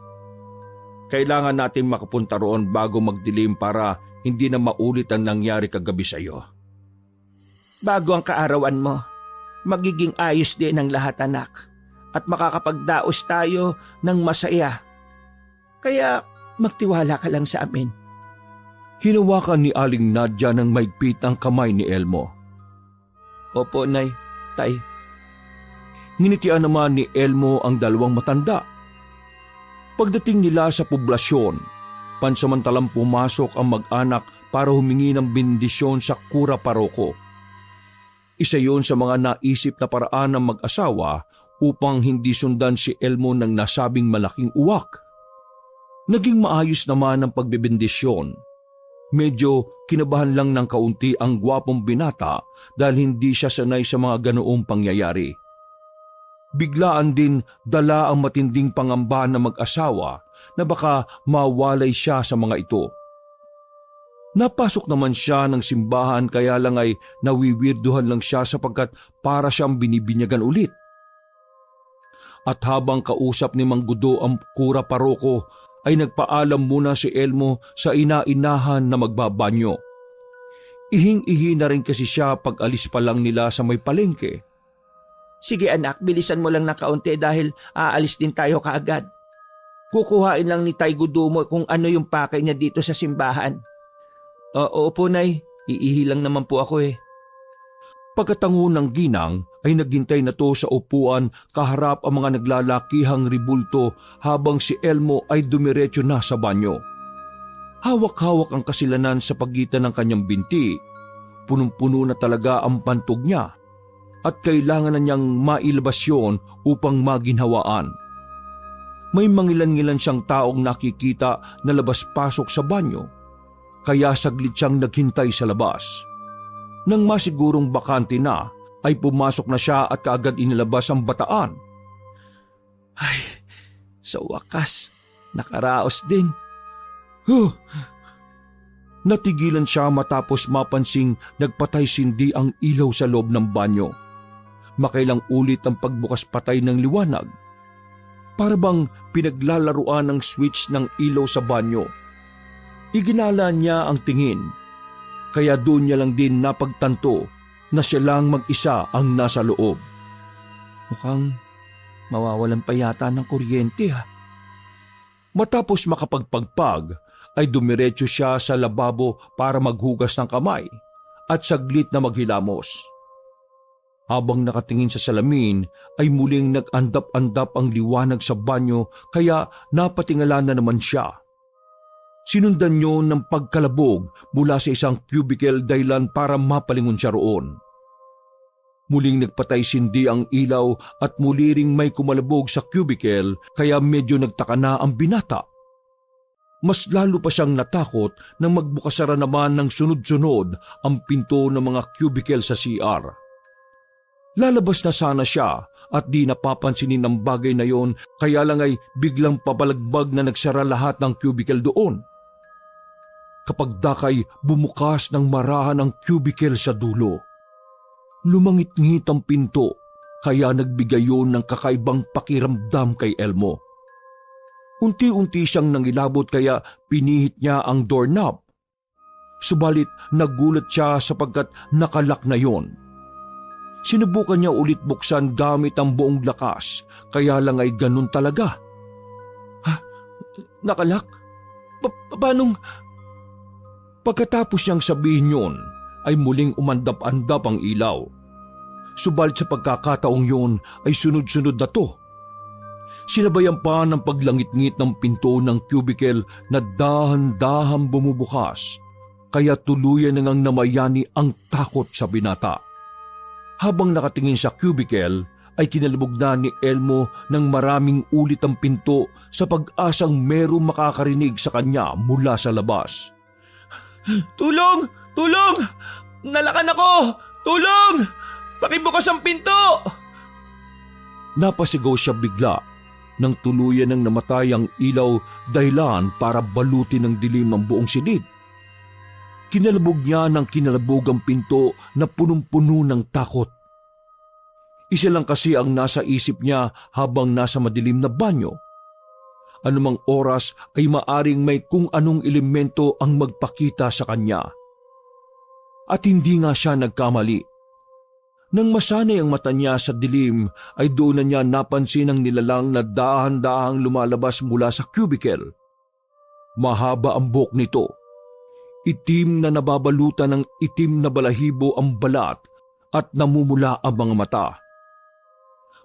Kailangan natin makapunta roon bago magdilim para hindi na maulit ang nangyari kagabi sa iyo. Bago ang kaarawan mo, magiging ayos din ang lahat, anak. At makakapagdaos tayo ng masaya. Kaya magtiwala ka lang sa amin. Hinawakan ni Aling Nadia ng maigpit ang kamay ni Elmo. Opo, Nay, Tay. Nginitian naman ni Elmo ang dalawang matanda. Pagdating nila sa poblasyon, pansamantalang pumasok ang mag-anak para humingi ng bendisyon sa kura paroko. Isa yon sa mga naisip na paraan ng mag-asawa upang hindi sundan si Elmo ng nasabing malaking uwak. Naging maayos naman ang pagbibindisyon. Medyo kinabahan lang ng kaunti ang gwapong binata dahil hindi siya sanay sa mga ganoong pangyayari. Biglaan din dala ang matinding pangamba ng mag-asawa na baka mawalay siya sa mga ito. Napasok naman siya ng simbahan kaya lang ay nawiwirduhan lang siya sapagkat para siyang binibinyagan ulit. At habang kausap ni Mang Gudo ang kura paroko, ay nagpaalam muna si Elmo sa ina-inahan na magbabanyo. Ihing-ihi na rin kasi siya pag alis pa lang nila sa may palengke. Sige anak, bilisan mo lang na kaunti dahil aalis din tayo kaagad. Kukuhain lang ni Tay Gudumo kung ano yung pakay niya dito sa simbahan. Oo po, Nay. Iihi lang naman po ako eh. Pagkatango ng ginang ay naghintay na to sa upuan kaharap ang mga naglalakihang ribulto habang si Elmo ay dumiretso na sa banyo. Hawak-hawak ang kasilanan sa pagitan ng kanyang binti. Punong-puno na talaga ang pantog niya at kailangan na niyang mailabas yun upang maginhawaan. May mangilan-ngilan siyang taong nakikita na labas-pasok sa banyo, kaya saglit siyang naghintay sa labas. Nang masigurong bakante na, ay pumasok na siya at kaagad inilabas ang bataan. Ay, sa wakas, nakaraos din. Natigilan siya matapos mapansing nagpatay-sindi ang ilaw sa loob ng banyo. Makailang ulit ang pagbukas-patay ng liwanag. Para bang pinaglalaruan ng switch ng ilaw sa banyo. Iginala niya ang tingin, kaya doon niya lang din napagtanto na siya lang mag-isa ang nasa loob. Mukhang mawawalan pa yata ng kuryente ha. Matapos makapagpagpag, ay dumiretso siya sa lababo para maghugas ng kamay at saglit na maghilamos. Habang nakatingin sa salamin, ay muling nag-andap-andap ang liwanag sa banyo kaya napatingala na naman siya. Sinundan niyo ng pagkalabog mula sa isang cubicle dahilan para mapalingon siya roon. Muling nagpatay-sindi ang ilaw at muli ring may kumalabog sa cubicle kaya medyo nagtaka na ang binata. Mas lalo pa siyang natakot nang magbukasara naman ng sunod-sunod ang pinto ng mga cubicle sa CR. Lalabas na sana siya at di napapansinin ng bagay na yon kaya lang ay biglang papalagbag na nagsara lahat ng cubicle doon. Kapag dakay bumukas ng marahan ang cubicle sa dulo. Lumangit-ngit ang pinto kaya nagbigay yon ng kakaibang pakiramdam kay Elmo. Unti-unti siyang nangilabot kaya pinihit niya ang doorknob. Subalit nagulat siya sapagkat nakalak na yon. Sinubukan niya ulit buksan gamit ang buong lakas kaya lang ay ganun talaga. Ha? Nakalak? Paanong? Pagkatapos niyang sabihin yun, ay muling umandap-andap ang ilaw. Subalit sa pagkakataong yun ay sunod-sunod na to. Sinabayan pa ng paglangit-ngit ng pinto ng cubicle na dahan-dahan bumubukas, kaya tuluyan na ngang namayani ang takot sa binata. Habang nakatingin sa cubicle, ay kinalabog na ni Elmo ng maraming ulit ang pinto sa pag-asang merong makakarinig sa kanya mula sa labas. Tulong! Tulong! Nalakan ako! Tulong! Pakibukas ang pinto! Napasigaw siya bigla nang tuluyan ng namatay ang ilaw dahilan para balutin ng dilim ng buong silid. Kinalabog niya ng kinalabog ang pinto na punong-puno ng takot. Isa lang kasi ang nasa isip niya habang nasa madilim na banyo. Anumang oras ay maaring may kung anong elemento ang magpakita sa kanya. At hindi nga siya nagkamali. Nang masanay ang mata niya sa dilim ay doon na niya napansin ang nilalang na dahan-dahang lumalabas mula sa cubicle. Mahaba ang buhok nito. Itim na nababalutan ng itim na balahibo ang balat at namumula ang mga mata.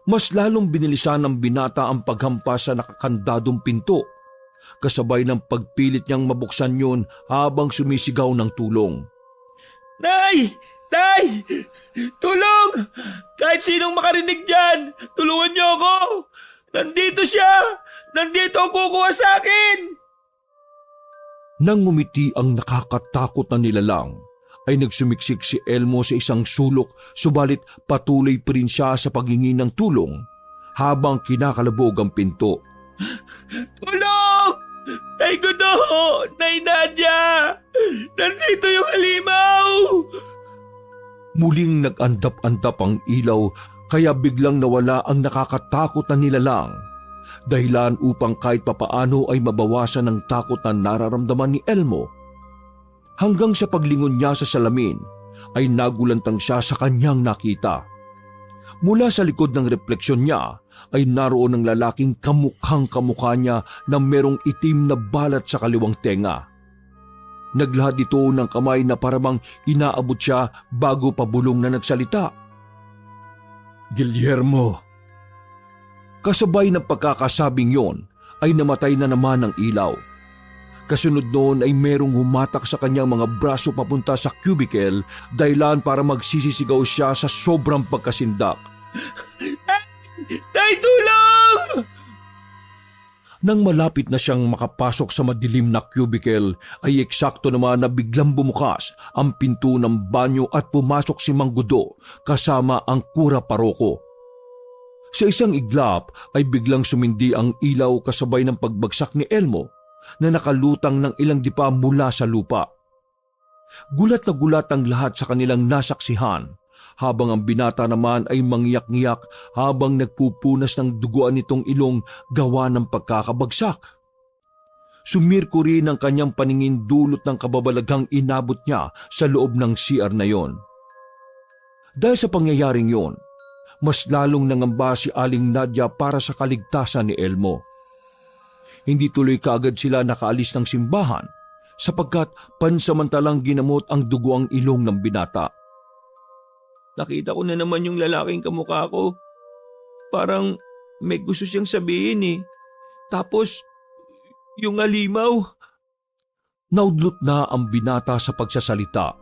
Mas lalong binilisan ng binata ang paghampas sa nakakandadong pinto, kasabay ng pagpilit niyang mabuksan yun habang sumisigaw ng tulong. Nay! Tay! Tulong! Kahit sinong makarinig dyan, tulungan niyo ako! Nandito siya! Nandito ang kukuha sa akin! Nang ngumiti ang nakakatakot na nilalang, ay nagsumiksik si Elmo sa isang sulok, subalit patuloy pa rin siya sa paghingi ng tulong habang kinakalabog ang pinto. Tulong! Tay Gudo! Tay Nadia! Nandito yung halimaw! Muling nag-andap-andap ang ilaw, kaya biglang nawala ang nakakatakot na nilalang. Dahilan upang kahit papaano ay mabawasan ang takot na nararamdaman ni Elmo. Hanggang sa paglingon niya sa salamin, ay nagulantang siya sa kanyang nakita. Mula sa likod ng refleksyon niya, ay naroon ang lalaking kamukhang kamukha niya na merong itim na balat sa kaliwang tenga. Naglahad ito ng kamay na parang inaabot siya bago pabulong na nagsalita. Guillermo. Kasabay ng pagkakasabing yon ay namatay na naman ang ilaw. Kasunod noon ay merong humatak sa kanyang mga braso papunta sa cubicle dahilan para magsisisigaw siya sa sobrang pagkasindak. Tay, tulong! Nang malapit na siyang makapasok sa madilim na cubicle ay eksakto naman na biglang bumukas ang pinto ng banyo at pumasok si Mang Gudo kasama ang kura paroko. Sa isang iglap ay biglang sumindi ang ilaw kasabay ng pagbagsak ni Elmo na nakalutang ng ilang dipa mula sa lupa. Gulat na gulat ang lahat sa kanilang nasaksihan, habang ang binata naman ay mangyak-ngyak habang nagpupunas ng duguan nitong ilong gawa ng pagkakabagsak. Sumirko rin ang kanyang paningin dulot ng kababalaghang inabot niya sa loob ng CR na yon. Dahil sa pangyayaring yon, mas lalong nangamba si Aling Nadia para sa kaligtasan ni Elmo. Hindi tuloy kaagad sila nakaalis ng simbahan sapagkat pansamantalang ginamot ang duguang ilong ng binata. Nakita ko na naman yung lalaking kamukha ko. Parang may gusto siyang sabihin eh. Tapos, yung halimaw. Naudlot na ang binata sa pagsasalita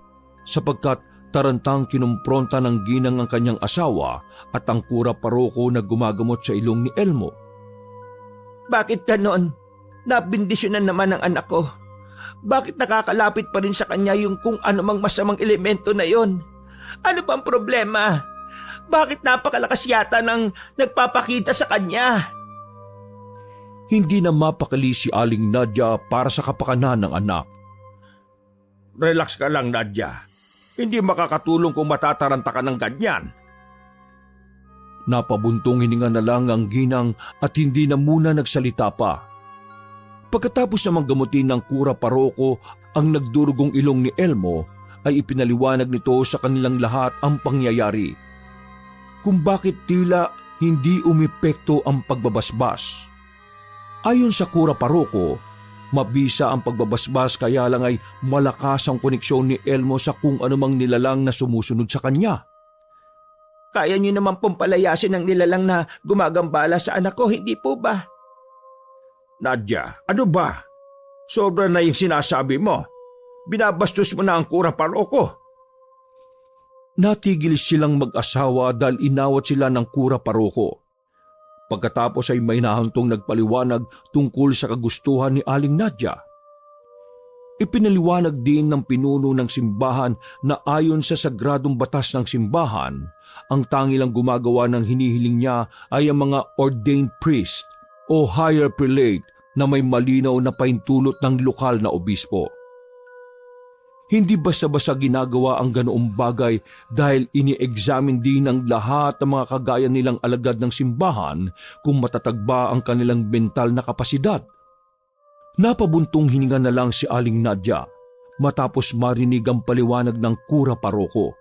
sapagkat tarantang kinumpronta ng ginang ang kanyang asawa at ang kura paroko na gumagamot sa ilong ni Elmo. Bakit ganon? Nabindisyonan naman ang anak ko. Bakit nakakalapit pa rin sa kanya yung kung anumang masamang elemento na yon? Ano bang problema? Bakit napakalakas yata ng nagpapakita sa kanya? Hindi na mapakali si Aling Nadia para sa kapakanan ng anak. Relax ka lang, Nadia. Hindi makakatulong kung matataranta ka ng ganyan. Napabuntong hininga na lang ang ginang at hindi na muna nagsalita pa. Pagkatapos namang gamutin ng kura paroko ang nagdurugong ilong ni Elmo, ay ipinaliwanag nito sa kanilang lahat ang pangyayari. Kung bakit tila hindi umepekto ang pagbabasbas. Ayon sa kura paroko, mabisa ang pagbabasbas kaya lang ay malakas ang koneksyon ni Elmo sa kung anumang nilalang na sumusunod sa kanya. Kaya niyo naman pong palayasin ang nilalang na gumagambala sa anak ko, hindi po ba? Nadia, ano ba? Sobra na yung sinasabi mo. Binabastos mo na ang kura paroko. Natigil silang mag-asawa dahil inawat sila ng kura paroko. Pagkatapos ay may nahantong nagpaliwanag tungkol sa kagustuhan ni Aling Nadia. Ipinaliwanag din ng pinuno ng simbahan na ayon sa sagradong batas ng simbahan, ang tangilang gumagawa ng hinihiling niya ay ang mga ordained priest o higher prelate na may malinaw na paintulot ng lokal na obispo. Hindi basta-basta ginagawa ang ganoong bagay dahil ini-examine din ng lahat ng mga kagaya nilang alagad ng simbahan kung matatag ba ang kanilang mental na kapasidad. Napabuntong hininga na lang si Aling Nadia matapos marinig ang paliwanag ng kura paroko.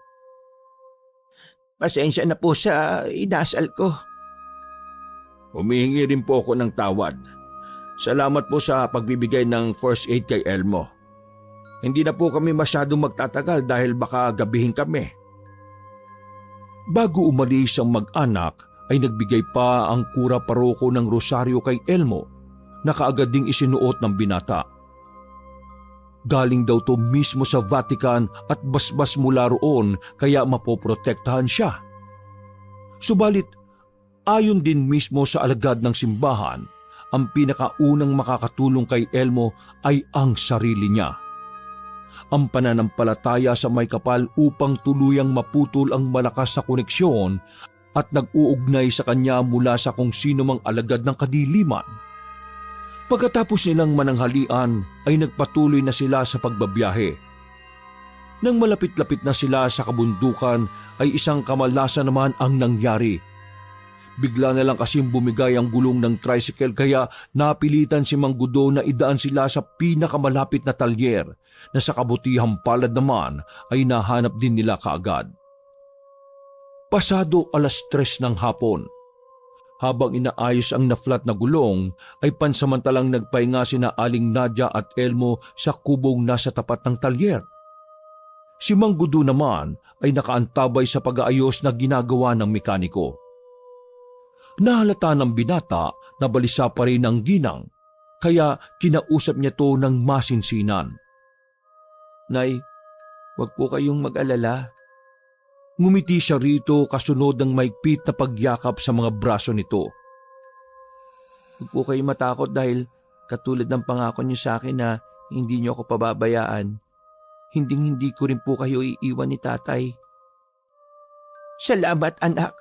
Pasensya na po sa inasal ko. Humihingi rin po ako ng tawad. Salamat po sa pagbibigay ng first aid kay Elmo. Hindi na po kami masyadong magtatagal dahil baka gabihin kami. Bago umalis ang mag-anak ay nagbigay pa ang kura paroko ng rosaryo kay Elmo na kaagad ding isinuot ng binata. Galing daw to mismo sa Vatican at basbas mula roon kaya mapoprotektahan siya. Subalit, ayon din mismo sa alagad ng simbahan, ang pinakaunang makakatulong kay Elmo ay ang sarili niya. Ang pananampalataya sa may kapal upang tuluyang maputol ang malakas na koneksyon at nag-uugnay sa kanya mula sa kung sino mang alagad ng kadiliman. Pagkatapos nilang mananghalian ay nagpatuloy na sila sa pagbabiyahe. Nang malapit-lapit na sila sa kabundukan ay isang kamalasan naman ang nangyari. Bigla na lang kasing bumigay ang gulong ng tricycle kaya napilitan si Mang Gudo na idaan sila sa pinakamalapit na talyer na sa kabutihang palad naman ay nahanap din nila kaagad. Pasado 3:00 ng hapon. Habang inaayos ang na-flat na gulong, ay pansamantalang nagpahinga sina Aling Nadia at Elmo sa kubong nasa tapat ng talyer. Si Mang Gudo naman ay nakaantabay sa pag-aayos na ginagawa ng mekaniko. Nahalata ng binata na balisa pa rin ang ginang, kaya kinausap niya to ng masinsinan. Nay, huwag po kayong mag-alala. Ngumiti siya rito kasunod ng maigpit na pagyakap sa mga braso nito. Huwag po kayong matakot dahil katulad ng pangako niyo sa akin na hindi niyo ako pababayaan, hinding-hindi ko rin po kayo iiwan ni tatay. Salamat anak.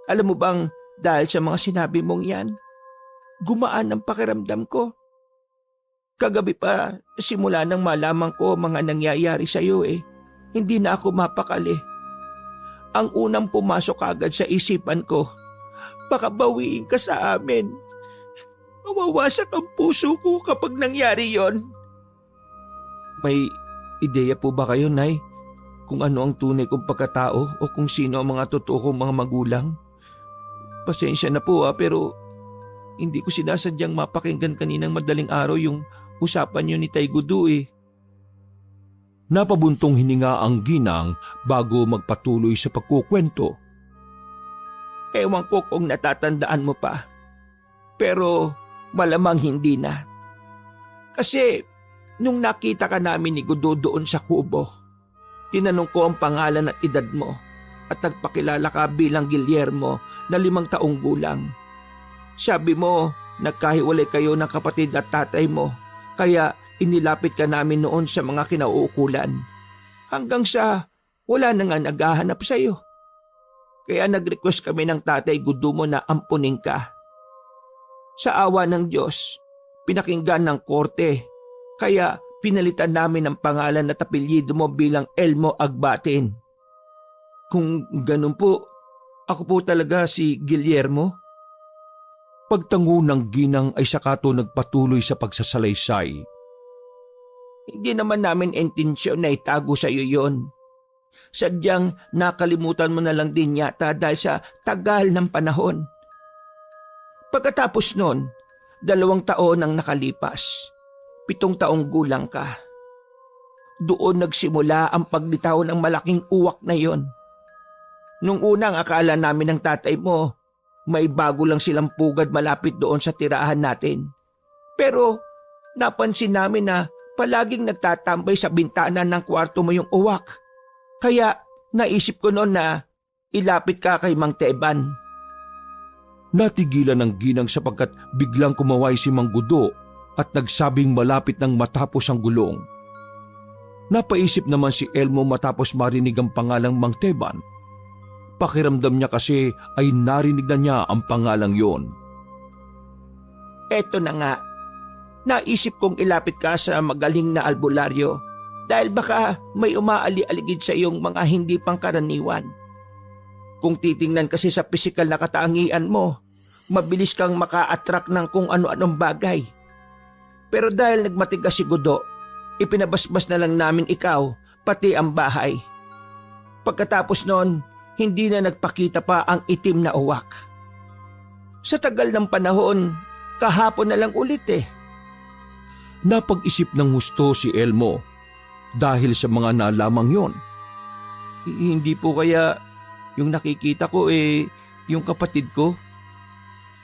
Alam mo bang dahil sa mga sinabi mong yan, gumaan ang pakiramdam ko. Kagabi pa, simula nang malaman ko mga nangyayari sa iyo hindi na ako mapakali. Ang unang pumasok agad sa isipan ko, baka bawiin ka sa amin. Mawawasak ang puso ko kapag nangyari yon. May ideya po ba kayo, Nay? Kung ano ang tunay kong pagkatao o kung sino ang mga totoo kong mga magulang? Pasensya na po pero hindi ko sinasadyang mapakinggan kaninang madaling araw yung usapan niyo ni Tay Gudo Napabuntong hininga ang ginang bago magpatuloy sa pagkukwento. Ewan ko kung natatandaan mo pa, pero malamang hindi na. Kasi nung nakita ka namin ni Gudo doon sa kubo, tinanong ko ang pangalan at edad mo at nagpakilala ka bilang Guillermo na 5 taong gulang. Sabi mo, nagkahiwalay kayo ng kapatid at tatay mo, kaya inilapit ka namin noon sa mga kinauukulan. Hanggang sa wala na nga naghahanap sa iyo. Kaya nag-request kami ng tatay Gudo mo na ampunin ka. Sa awa ng Diyos, pinakinggan ng korte, kaya pinalitan namin ang pangalan at apelyido mo bilang Elmo Agbatin. Kung ganun po, ako po talaga si Guillermo. Pagtango ng ginang ay sakato nagpatuloy sa pagsasalaysay. Hindi naman namin intensyon na itago sa iyo yon. Sadyang nakalimutan mo na lang din yata dahil sa tagal ng panahon. Pagkatapos nun, 2 taon ang nakalipas. 7 taong gulang ka. Doon nagsimula ang paglitaw ng malaking uwak na yon. Nung unang akala namin ng tatay mo, may bago lang silang pugad malapit doon sa tirahan natin. Pero napansin namin na palaging nagtatambay sa bintana ng kwarto mo yung uwak. Kaya naisip ko noon na ilapit ka kay Mang Teban. Natigilan ng ginang sapagkat biglang kumaway si Mang Gudo at nagsabing malapit nang matapos ang gulong. Napaisip naman si Elmo matapos marinig ang pangalang Mang Teban. Pakiramdam niya kasi ay narinig na niya ang pangalang yon. Eto na nga. Naisip kong ilapit ka sa magaling na albularyo dahil baka may umaali-aligid sa iyong mga hindi pangkaraniwan. Kung titingnan kasi sa pisikal na katangian mo, mabilis kang maka-attract ng kung ano-anong bagay. Pero dahil nagmatigas si Gudo, ipinabasbas na lang namin ikaw, pati ang bahay. Pagkatapos noon, hindi na nagpakita pa ang itim na uwak. Sa tagal ng panahon, kahapon na lang ulit Napag-isip ng husto si Elmo dahil sa mga nalamang yon. Hindi po kaya yung nakikita ko yung kapatid ko?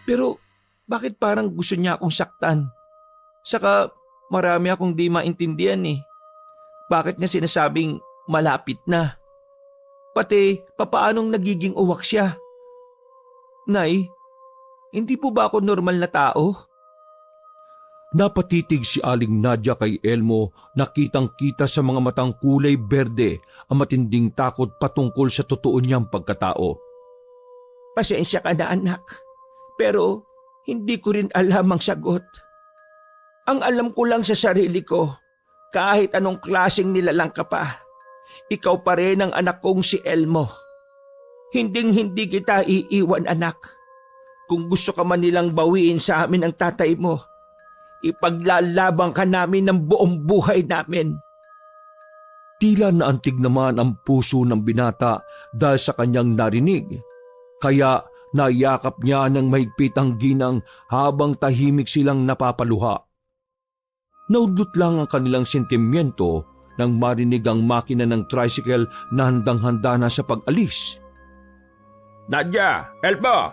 Pero bakit parang gusto niya akong saktan? Saka marami akong di maintindihan eh. Bakit niya sinasabing malapit na? Pati papaanong nagiging uwak siya? Nay, hindi po ba ako normal na tao? Napatitig si Aling Nadia kay Elmo na kitang-kita sa mga matang kulay berde ang matinding takot patungkol sa totoo niyang pagkatao. Pasensya ka na anak, pero hindi ko rin alam ang sagot. Ang alam ko lang sa sarili ko, kahit anong klaseng nilalang ka pa, ikaw pa rin ang anak kong si Elmo. Hinding-hindi kita iiwan anak. Kung gusto ka man nilang bawiin sa amin ang tatay mo, ipaglalaban ka namin ng buong buhay namin. Tila naantig naman ang puso ng binata dahil sa kanyang narinig. Kaya nayakap niya ng mahigpit ang ginang habang tahimik silang napapaluha. Naudlot lang ang kanilang sentimiento nang marinig ang makina ng tricycle na handang-handa na sa pag-alis. Nadia, Elmo,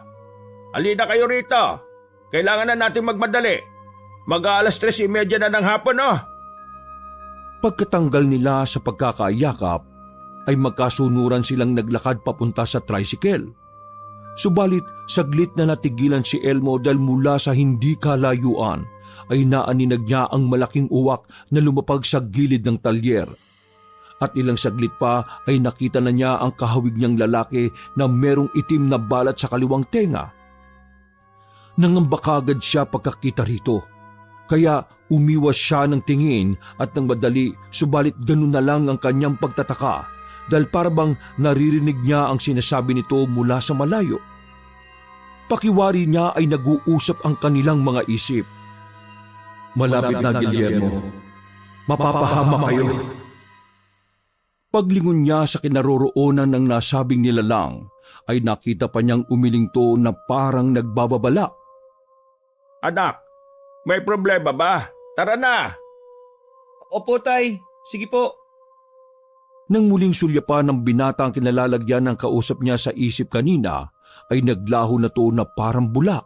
halina kayo rito. Kailangan na natin magmadali. Mag-aalas 3:30 na ng hapon, oh. Pagkatanggal nila sa pagkakayakap, ay magkasunuran silang naglakad papunta sa tricycle. Subalit saglit na natigilan si Elmo dahil mula sa hindi kalayuan ay naaninag niya ang malaking uwak na lumapag sa gilid ng talyer. At ilang saglit pa ay nakita na niya ang kahawig niyang lalaki na merong itim na balat sa kaliwang tenga. Nangamba kagad siya pagkakita rito. Kaya umiwas siya ng tingin at ng madali, subalit ganun na lang ang kanyang pagtataka dahil parabang naririnig niya ang sinasabi nito mula sa malayo. Pakiwari niya ay nag-uusap ang kanilang mga isip. Malapit na, Guillermo. Mapapahama kayo. Paglingon niya sa kinaroroonan ng nasabing nilalang, ay nakita pa niyang umilinto na parang nagbababala. Anak, may problema ba? Tara na! Opo tay, sige po. Nang muling sulyapan ng binata ang kinalalagyan ng kausap niya sa isip kanina, ay naglaho na to na parang bulak.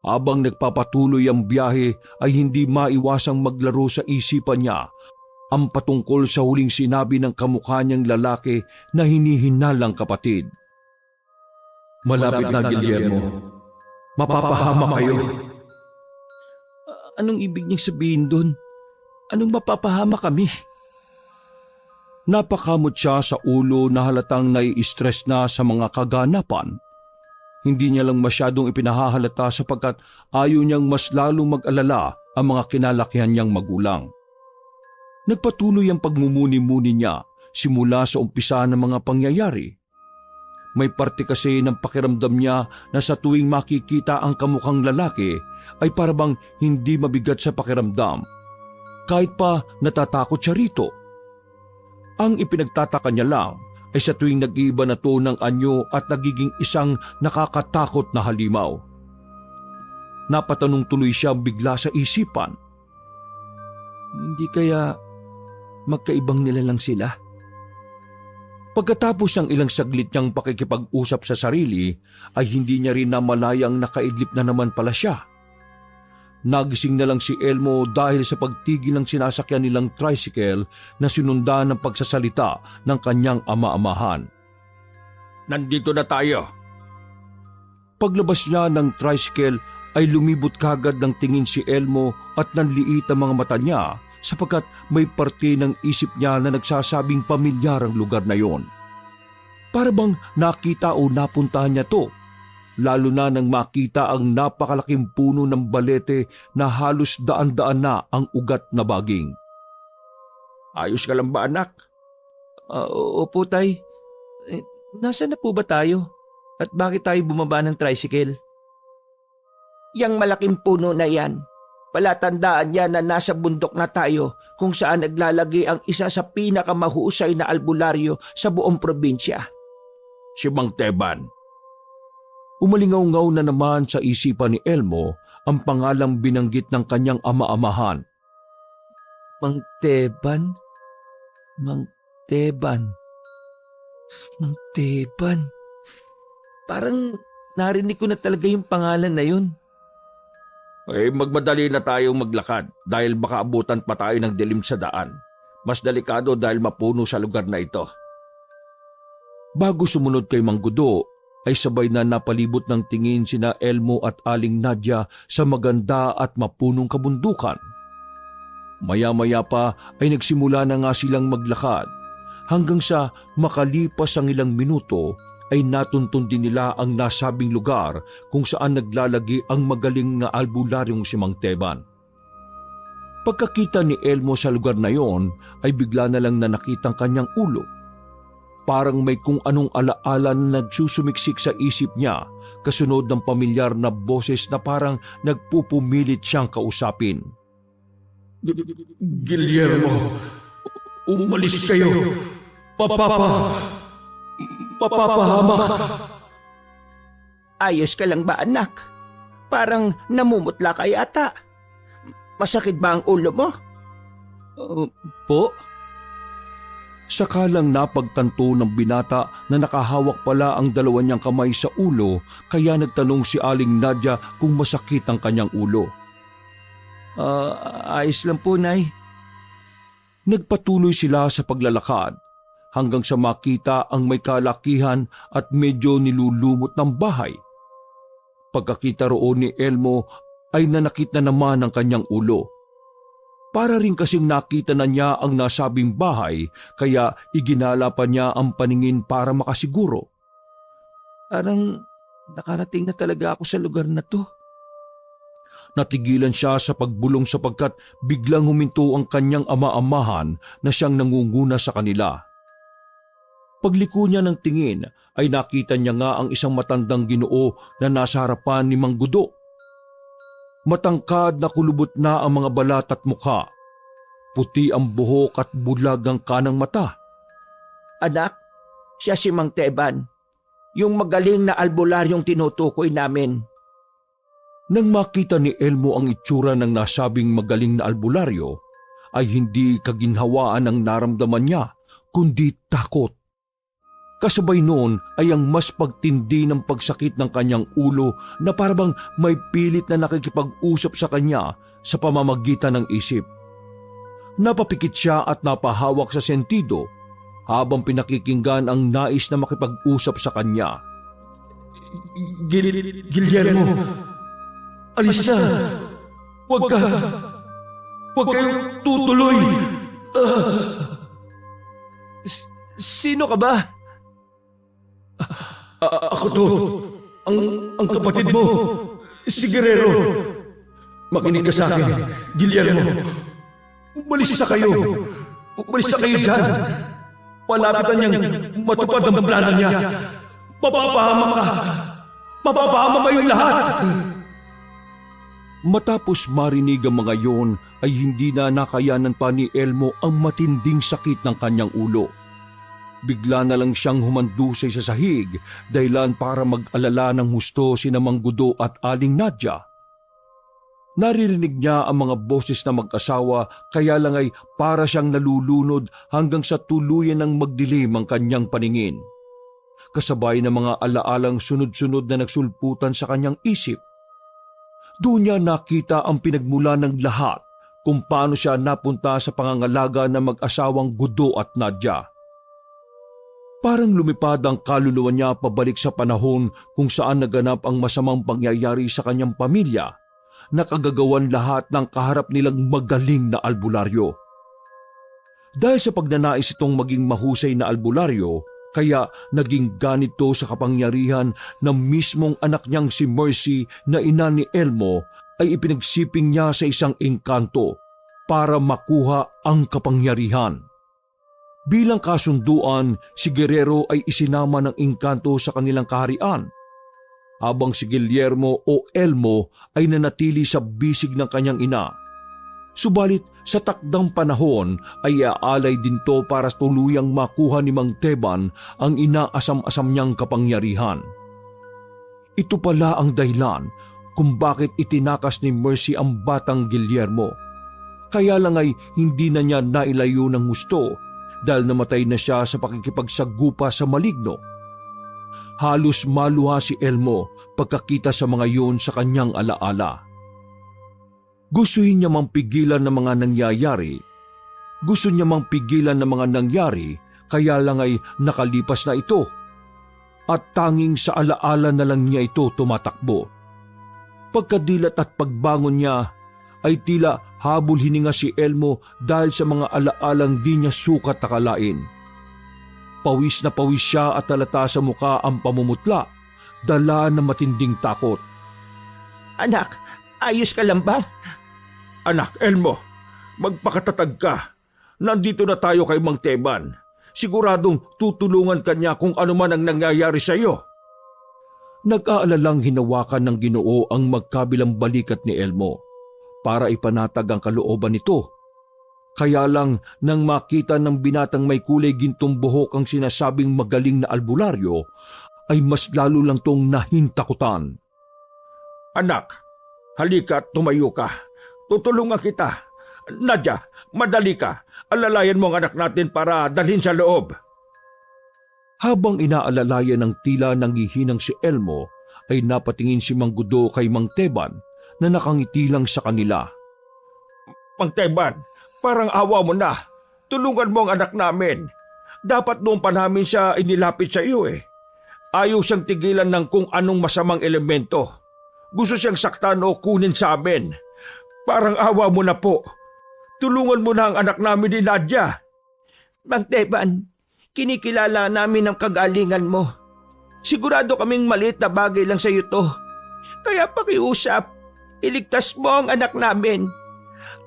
Habang nagpapatuloy ang biyahe ay hindi maiwasang maglaro sa isipan niya ang patungkol sa huling sinabi ng kamukha niyang lalaki na hinihinalang kapatid. Malapit na, Guillermo. Mapapahama kayo. Anong ibig niyang sabihin doon? Anong mapapahama kami? Napakamot siya sa ulo na halatang nai-stress na sa mga kaganapan. Hindi niya lang masyadong ipinahahalata sapagkat ayaw niyang mas lalong mag-alala ang mga kinalakihan niyang magulang. Nagpatuloy ang pagmumuni-muni niya simula sa umpisa ng mga pangyayari. May parte kasi ng pakiramdam niya na sa tuwing makikita ang kamukhang lalaki ay parabang hindi mabigat sa pakiramdam. Kahit pa natatakot siya rito. Ang ipinagtataka niya lang ay sa tuwing nag-iiba na to ng anyo at nagiging isang nakakatakot na halimaw. Napatanong tuloy siya bigla sa isipan. Hindi kaya magkaibang nilalang sila? Pagkatapos ng ilang saglit niyang pakikipag-usap sa sarili, ay hindi niya rin namalayang nakaidlip na naman pala siya. Nagising na lang si Elmo dahil sa pagtigil ng sinasakyan nilang tricycle na sinundan ng pagsasalita ng kanyang ama-amahan. Nandito na tayo. Paglabas niya ng tricycle ay lumibot kagad ng tingin si Elmo at nanliit ang mga mata niya sapagkat may parte ng isip niya na nagsasabing pamilyar ang lugar na yon. Para bang nakita o napuntahan niya to, lalo na nang makita ang napakalaking puno ng balete na halos daan-daan na ang ugat na baging. Ayos ka lang ba, anak? Opo tay. Nasaan na po ba tayo? At bakit tayo bumaba ng tricycle? Yang malaking puno na yan. Palatandaan yan na nasa bundok na tayo kung saan naglalagay ang isa sa pinakamahusay na albularyo sa buong probinsya. Si Mang Teban. Umalingaw-ngaw na naman sa isipan ni Elmo ang pangalang binanggit ng kanyang ama-amahan. Mang Teban? Mang Teban? Mang Teban? Parang narinig ko na talaga yung pangalan na yun. Magmadali na tayong maglakad dahil baka abutan pa tayo ng dilim sa daan. Mas delikado dahil mapuno sa lugar na ito. Bago sumunod kay Mang Gudo, ay sabay na napalibot ng tingin sina Elmo at Aling Nadia sa maganda at mapunong kabundukan. Maya-maya pa ay nagsimula na nga silang maglakad hanggang sa makalipas ang ilang minuto ay natuntun din nila ang nasabing lugar kung saan naglalagi ang magaling na albularyong si Mang Teban. Pagkakita ni Elmo sa lugar na yon ay bigla na lang na nakitang kanyang ulo. Parang may kung anong alaala na nagsusumiksik sa isip niya kasunod ng pamilyar na boses na parang nagpupumilit siyang kausapin. Guillermo, umalis kayo. Papahamak. Ayos ka lang ba, anak? Parang namumutla ka yata. Masakit ba ang ulo mo? Po? Sakalang napagtanto ng binata na nakahawak pala ang dalawa niyang kamay sa ulo kaya nagtanong si Aling Nadia kung masakit ang kanyang ulo. Ayos lang po, Nay. Nagpatuloy sila sa paglalakad hanggang sa makita ang may kalakihan at medyo nilulumot ng bahay. Pagkakita roon ni Elmo ay nanakit na naman ang kanyang ulo. Para rin kasing nakita na niya ang nasabing bahay kaya iginala pa niya ang paningin para makasiguro. Parang nakarating na talaga ako sa lugar na to. Natigilan siya sa pagbulong sapagkat biglang huminto ang kanyang ama-amahan na siyang nangunguna sa kanila. Pagliko niya ng tingin ay nakita niya nga ang isang matandang Ginoo na nasa harapan ni Mang Gudo. Matangkad na kulubot na ang mga balat at mukha. Puti ang buhok at bulag ang kanang mata. Anak, siya si Mang Teban, yung magaling na albularyong tinutukoy namin. Nang makita ni Elmo ang itsura ng nasabing magaling na albularyo, ay hindi kaginhawaan ang naramdaman niya, kundi takot. Kasabay noon ay ang mas pagtindi ng pagsakit ng kanyang ulo na parang may pilit na nakikipag-usap sa kanya sa pamamagitan ng isip. Napapikit siya at napahawak sa sentido habang pinakikinggan ang nais na makipag-usap sa kanya. Guillermo, alis na. Huwag kayong tutuloy. Sino ka ba? Ako to, ang kapatid mo, si Guerrero. Makinig ka sa akin, Guillermo. Umalis na kayo. Umalis na kayo dyan. Palapitan niyang matupad ang plano niya. Mapapahamak ka. Mapapahamak kayong lahat. Matapos marinig ang mga yon ay hindi na nakayanan pa ni Elmo ang matinding sakit ng kanyang ulo. Bigla na lang siyang humandusay sa sahig dahilan para mag-alala ng husto sina Mang Gudo at Aling Nadia. Naririnig niya ang mga boses na mag-asawa kaya lang ay para siyang nalulunod hanggang sa tuluyan ng magdilim ang kanyang paningin. Kasabay ng mga alaalang sunod-sunod na nagsulputan sa kanyang isip. Doon niya nakita ang pinagmula ng lahat kung paano siya napunta sa pangangalaga ng mag-asawang Gudo at Nadia. Parang lumipad ang kaluluwa niya pabalik sa panahon kung saan naganap ang masamang pangyayari sa kanyang pamilya na kagagawan lahat ng kaharap nilang magaling na albularyo. Dahil sa pagnanais itong maging mahusay na albularyo, kaya naging ganito sa kapangyarihan na mismong anak niyang si Mercy na ina ni Elmo ay ipinagsiping niya sa isang engkanto para makuha ang kapangyarihan. Bilang kasunduan, si Guerrero ay isinama ng engkanto sa kanilang kaharian, habang si Guillermo o Elmo ay nanatili sa bisig ng kanyang ina. Subalit sa takdang panahon ay aalay din to para tuluyang makuha ni Mang Teban ang inaasam-asam niyang kapangyarihan. Ito pala ang dahilan kung bakit itinakas ni Mercy ang batang Guillermo. Kaya lang ay hindi na niya nailayo ng gusto dahil namatay na siya sa pakikipagsagupa sa maligno. Halos maluha si Elmo pagkakita sa mga yun sa kanyang alaala. Gustuhin niya mang pigilan ng mga nangyayari. Gusto niya mang pigilan ng mga nangyari, kaya lang ay nakalipas na ito. At tanging sa alaala na lang niya ito tumatakbo. Pagkadilat at pagbangon niya, ay tila habol hininga si Elmo dahil sa mga alaalang di niya sukat akalain. Pawis na pawis siya at halata sa muka ang pamumutla, dala ng matinding takot. Anak, ayos ka lang ba? Anak, Elmo, magpakatatag ka. Nandito na tayo kay Mang Teban. Siguradong tutulungan ka niya kung ano man ang nangyayari sa iyo. Nag-aalalang hinawakan ng Ginoo ang magkabilang balikat ni Elmo para ipanatag ang kalooban nito. Kaya lang nang makita ng binatang may kulay gintong buhok ang sinasabing magaling na albularyo, ay mas lalo lang tong nahintakutan. Anak, halika at tumayo ka. Tutulungan kita. Nadia, madali ka. Alalayan mo ang anak natin para dalhin sa loob. Habang inaalalayan ng tila nanghihinang si Elmo, ay napatingin si Mang Gudo kay Mang Teban na nakangiti lang sa kanila. Mang Teban, parang awa mo na. Tulungan mo ang anak namin. Dapat noon pa namin siya inilapit sa iyo eh. Ayaw siyang tigilan ng kung anong masamang elemento. Gusto siyang saktan o kunin sa amin. Parang awa mo na po. Tulungan mo na ang anak namin ni Nadia. Mang Teban, kinikilala namin ang kagalingan mo. Sigurado kaming maliit na bagay lang sa iyo to. Kaya pakiusap, iligtas mo ang anak namin.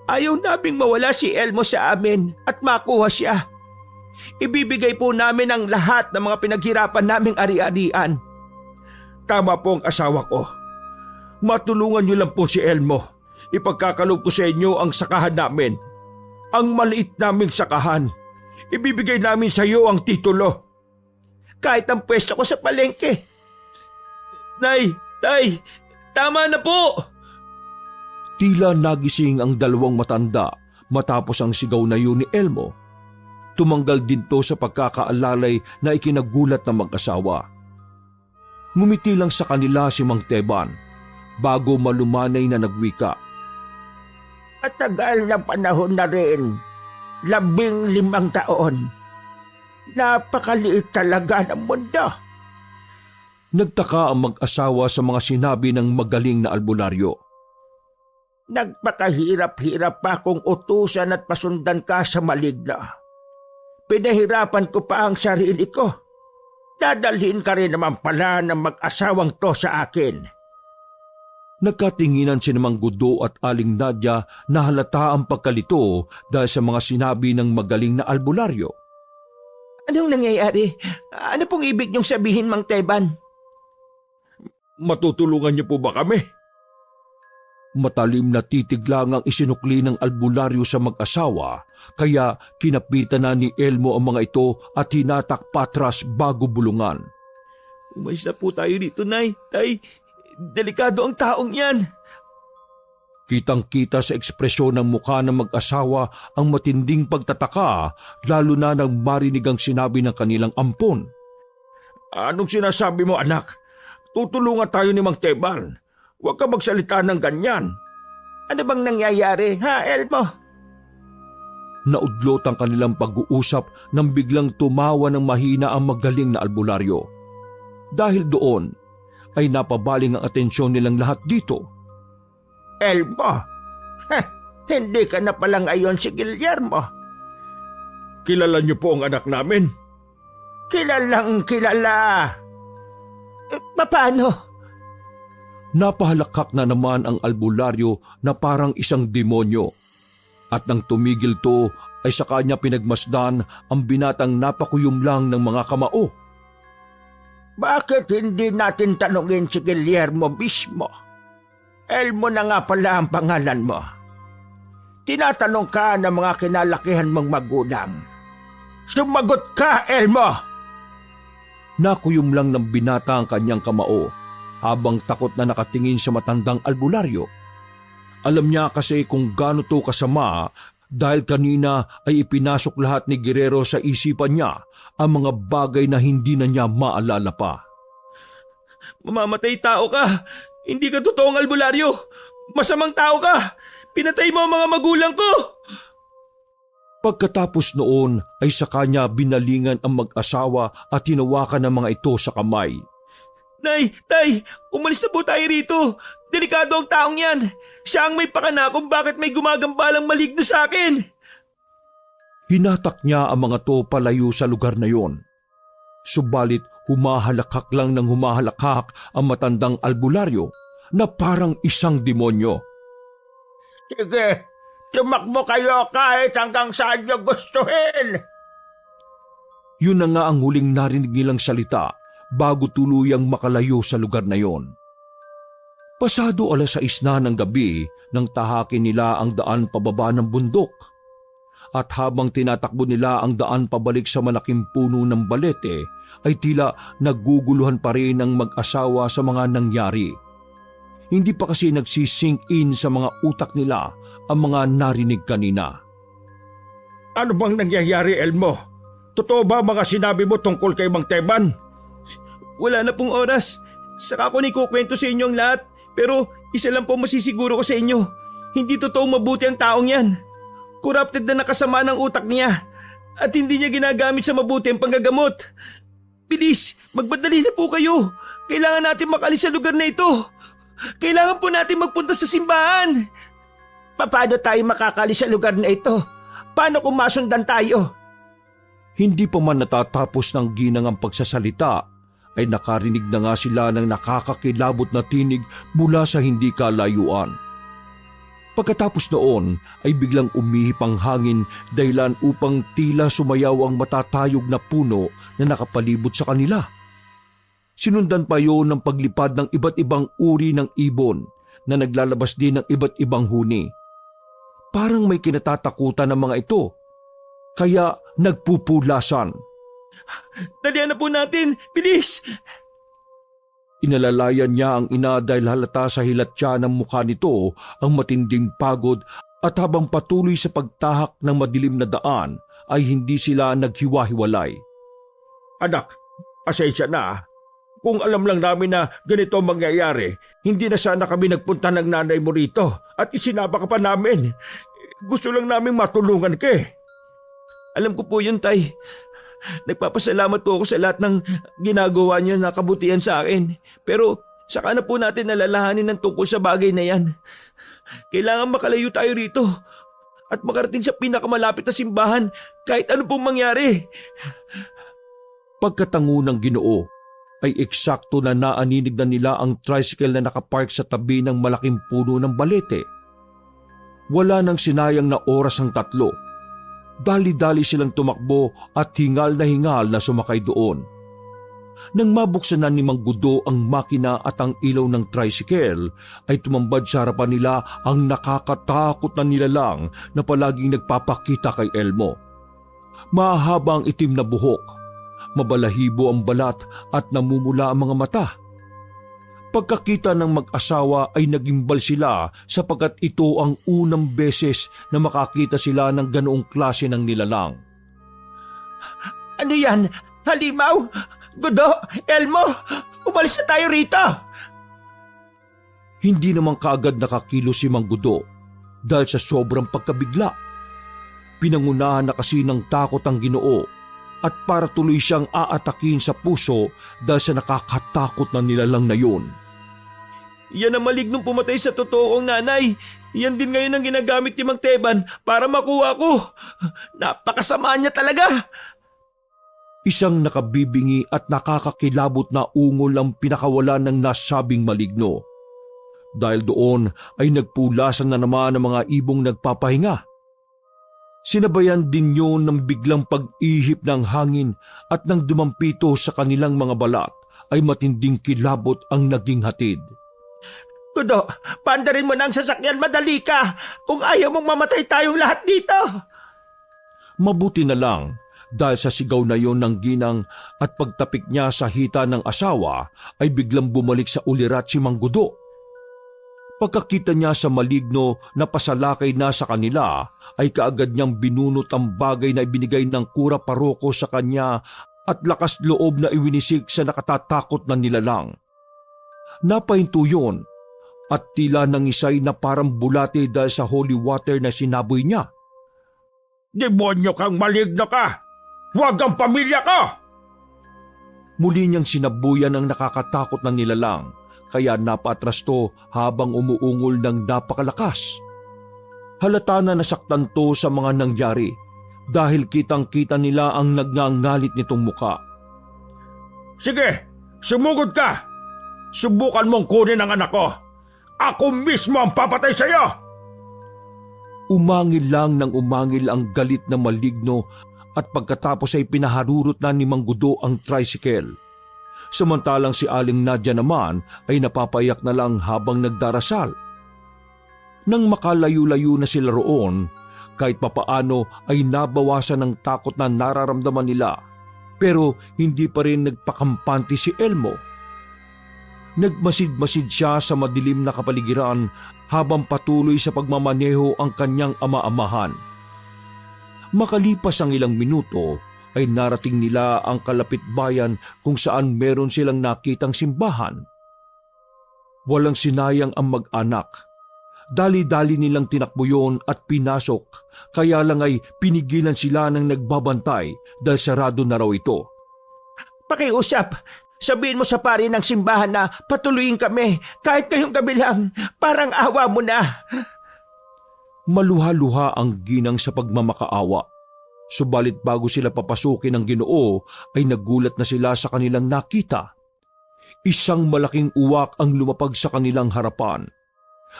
Ayaw naming mawala si Elmo sa amin at makuha siya. Ibibigay po namin ang lahat ng mga pinaghirapan naming ari-arian. Tama po ang asawa ko. Matulungan niyo lang po si Elmo. Ipagkakaloob ko sa inyo ang sakahan namin. Ang maliit naming sakahan. Ibibigay namin sa iyo ang titulo. Kahit ang pwesto ko sa palengke. Tay, tama na po! Tila nagising ang dalawang matanda matapos ang sigaw na yun ni Elmo. Tumanggal din to sa pagkakaalalay na ikinagulat ng mag-asawa. Ngumiti lang sa kanila si Mang Teban bago malumanay na nagwika. Matagal na panahon na rin. 15 taon. Napakaliit talaga ng mundo. Nagtaka ang mag-asawa sa mga sinabi ng magaling na albularyo. Nagpakahirap-hirap pa kung utusan at pasundan ka sa maligno. Pinahirapan ko pa ang sarili ko. Dadalhin ka rin naman pala ng mag-asawang to sa akin. Nagkatinginan si Mang Gudo at Aling Nadia na halata ang pagkalito dahil sa mga sinabi ng magaling na albularyo. Anong nangyayari? Ano pong ibig niyong sabihin, Mang Teban? Matutulungan niyo po ba kami? Matalim na titig lang ang isinukli ng albularyo sa mag-asawa, kaya kinapitan na ni Elmo ang mga ito at hinatak patras bago bulungan. Umalis na po tayo dito, Nay. Tay, delikado ang taong yan. Kitang-kita sa ekspresyon ng mukha ng mag-asawa ang matinding pagtataka, lalo na nang marinig ang sinabi ng kanilang ampon. Anong sinasabi mo, anak? Tutulungan tayo ni Mang Teban. Huwag ka magsalita ng ganyan. Ano bang nangyayari, ha, Elmo? Naudlot ang kanilang pag-uusap nang biglang tumawa ng mahina ang magaling na albularyo. Dahil doon, ay napabaling ang atensyon nilang lahat dito. Elmo, hindi ka na palang ayon si Guillermo. Kilala niyo po ang anak namin? Kilalang kilala. Paano? Napahalakak na naman ang albularyo na parang isang demonyo. At nang tumigil to ay sa kanya pinagmasdan ang binatang napakuyom lang ng mga kamao. Bakit hindi natin tanungin si Guillermo mismo? Elmo na nga pala ang pangalan mo. Tinatanong ka ng mga kinalakihan mong magulang. Sumagot ka, Elmo! Nakuyom lang ng binata ang kanyang kamao habang takot na nakatingin sa matandang albularyo. Alam niya kasi kung gaano to kasama dahil kanina ay ipinasok lahat ni Guerrero sa isipan niya ang mga bagay na hindi na niya maalala pa. Mamamatay tao ka! Hindi ka totoong albularyo! Masamang tao ka! Pinatay mo ang mga magulang ko! Pagkatapos noon ay sa kanya binalingan ang mag-asawa at hinawakan ng mga ito sa kamay. Nay! Tay! Umalis na po tayo rito! Delikado ang taong yan! Siya ang may pakana kung bakit may gumagambalang maligno sa akin! Hinatak niya ang mga to palayo sa lugar na yon. Subalit humahalakak lang ng humahalakak ang matandang albularyo na parang isang demonyo. Sige, tumakbo kayo kahit hanggang saan nyo gustuhin! Yun na nga ang huling narinig nilang salita bago tuluyang makalayo sa lugar na yon. Pasado 6:00 na ng gabi nang tahakin nila ang daan pababa ng bundok. At habang tinatakbo nila ang daan pabalik sa malaking puno ng balete, ay tila naguguluhan pa rin ang mag-asawa sa mga nangyari. Hindi pa kasi nagsisink in sa mga utak nila ang mga narinig kanina. Ano bang nangyayari, Elmo? Totoo ba mga sinabi mo tungkol kay Mang Teban? Wala na pong oras. Saka ko kukwento sa inyo ang lahat. Pero isa lang po masisiguro ko sa inyo. Hindi totoong mabuti ang taong yan. Corrupted na nakasama ng utak niya. At hindi niya ginagamit sa mabuti ang panggagamot. Bilis, magbadali na po kayo. Kailangan natin makalis sa lugar na ito. Kailangan po natin magpunta sa simbahan. Paano tayo makakalis sa lugar na ito? Paano kung masundan tayo? Hindi pa man natatapos ng ginangang pagsasalita, ay nakarinig na nga sila ng nakakakilabot na tinig mula sa hindi kalayuan. Pagkatapos noon ay biglang umihip ang hangin dahilan upang tila sumayaw ang matatayog na puno na nakapalibot sa kanila. Sinundan pa yon ng paglipad ng iba't ibang uri ng ibon na naglalabas din ng iba't ibang huni. Parang may kinatatakutan ng mga ito, kaya nagpupulasan. Dalihan na po natin! Bilis! Inalalayan niya ang ina dahil halata sa hilatya ng mukha nito ang matinding pagod at habang patuloy sa pagtahak ng madilim na daan ay hindi sila naghiwa-hiwalay. Anak, pasensya na. Kung alam lang namin na ganito ang mangyayari, hindi na sana kami nagpunta ng nanay mo rito at isinaba ka pa namin. Gusto lang namin matulungan ka eh. Alam ko po yun, Tay. Nagpapasalamat po ako sa lahat ng ginagawa niyo na kabutihan sa akin. Pero saka na po natin nalalahanin ng tungkol sa bagay na yan. Kailangan makalayo tayo rito at makarating sa pinakamalapit na simbahan kahit ano pong mangyari. Pagkatango ng Ginoo, ay eksakto na naaninig na nila ang tricycle na nakapark sa tabi ng malaking puno ng balete. Wala nang sinayang na oras ang tatlo. Dali-dali silang tumakbo at hingal na sumakay doon. Nang mabuksan na ni Mang Gudo ang makina at ang ilaw ng tricycle, ay tumambad sa harapan nila ang nakakatakot na nilalang na palaging nagpapakita kay Elmo. Mahaba ang itim na buhok, mabalahibo ang balat at namumula ang mga mata. Pagkakita ng mag-asawa ay nagimbal sila sapagkat ito ang unang beses na makakita sila ng ganoong klase ng nilalang. Ano yan? Halimaw? Gudo? Elmo? Umalis na tayo rito! Hindi naman kaagad nakakilo si Mang Gudo dahil sa sobrang pagkabigla. Pinangunahan na kasi ng takot ang Ginoo at para tuloy siyang aatakin sa puso dahil sa nakakatakot na nilalang na yun. Yan ang malignong pumatay sa totoong nanay. Yan din ngayon ang ginagamit ni Mang Teban para makuha ko. Napakasama niya talaga. Isang nakabibingi at nakakakilabot na ungol ang pinakawala ng nasabing maligno. Dahil doon ay nagpulasan na naman ang mga ibong nagpapahinga. Sinabayan din yun ng biglang pag-ihip ng hangin at nang dumampito sa kanilang mga balat ay matinding kilabot ang naging hatid. Gudo, pandarin mo na ang sasakyan, madali ka! Kung ayaw mong mamatay tayong lahat dito! Mabuti na lang dahil sa sigaw na yon ng ginang at pagtapik niya sa hita ng asawa ay biglang bumalik sa ulirat si Mang Gudo. Pagkakita niya sa maligno na pasalakay na sa kanila, ay kaagad niyang binunot ang bagay na ibinigay ng kura paroko sa kanya at lakas loob na iwinisig sa nakatatakot na nilalang. Napahinto yun at tila nangisay na parang bulate dahil sa holy water na sinaboy niya. Demonyo kang maligno ka! Huwag ang pamilya ko! Muli niyang sinabuyan ang nakakatakot na nilalang, kaya napatras to habang umuungol ng napakalakas. Halata na nasaktan to sa mga nangyari dahil kitang-kita nila ang nagngangalit nitong muka. Sige, sumugod ka! Subukan mong kunin ang anak ko! Ako mismo ang papatay sa iyo! Umangil lang ng umangil ang galit na maligno at pagkatapos ay pinaharurot na ni Mang Gudo ang tricycle. Samantalang si Aling Nadia naman ay napapayak na lang habang nagdarasal. Nang makalayo-layo na sila roon, kahit papaano ay nabawasan ng takot na nararamdaman nila, pero hindi pa rin nagpakampante si Elmo. Nagmasid-masid siya sa madilim na kapaligiran habang patuloy sa pagmamaneho ang kanyang ama-amahan. Makalipas ang ilang minuto ay narating nila ang kalapit bayan kung saan meron silang nakitang simbahan. Walang sinayang ang mag-anak. Dali-dali nilang tinakbo yun at pinasok, kaya lang ay pinigilan sila ng nagbabantay dahil sarado na raw ito. Pakiusap, sabihin mo sa pari ng simbahan na patuloyin kami kahit ngayong gabi lang, parang awa mo na. Maluha-luha ang ginang sa pagmamakaawa. Subalit bago sila papasukin ng Ginoo ay nagulat na sila sa kanilang nakita. Isang malaking uwak ang lumapag sa kanilang harapan.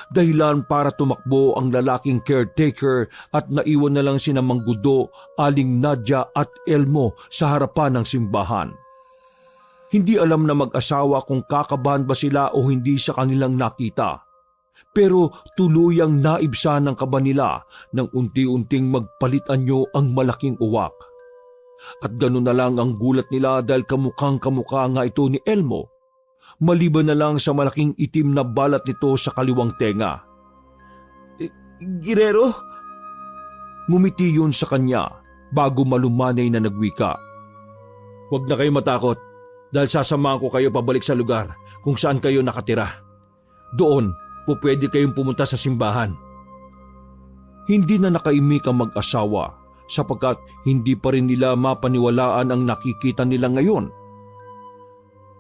Dahilan para tumakbo ang lalaking caretaker at naiwan na lang sina Mang Gudo, Aling Nadia at Elmo sa harapan ng simbahan. Hindi alam na mag-asawa kung kakabahan ba sila o hindi sa kanilang nakita. Pero tuluyang naibsan ng kaba nila nang unti-unting magpalitan nyo ang malaking uwak. At gano'n na lang ang gulat nila dahil kamukhang-kamukha nga ito ni Elmo. Maliban na lang sa malaking itim na balat nito sa kaliwang tenga. Girero? Ngumiti yun sa kanya bago malumanay na nagwika. Huwag na kayo matakot dahil sasamahan ko kayo pabalik sa lugar kung saan kayo nakatira. Doon po pwede kayong pumunta sa simbahan. Hindi na nakaimik ang mag-asawa sapagkat hindi pa rin nila mapaniwalaan ang nakikita nila ngayon.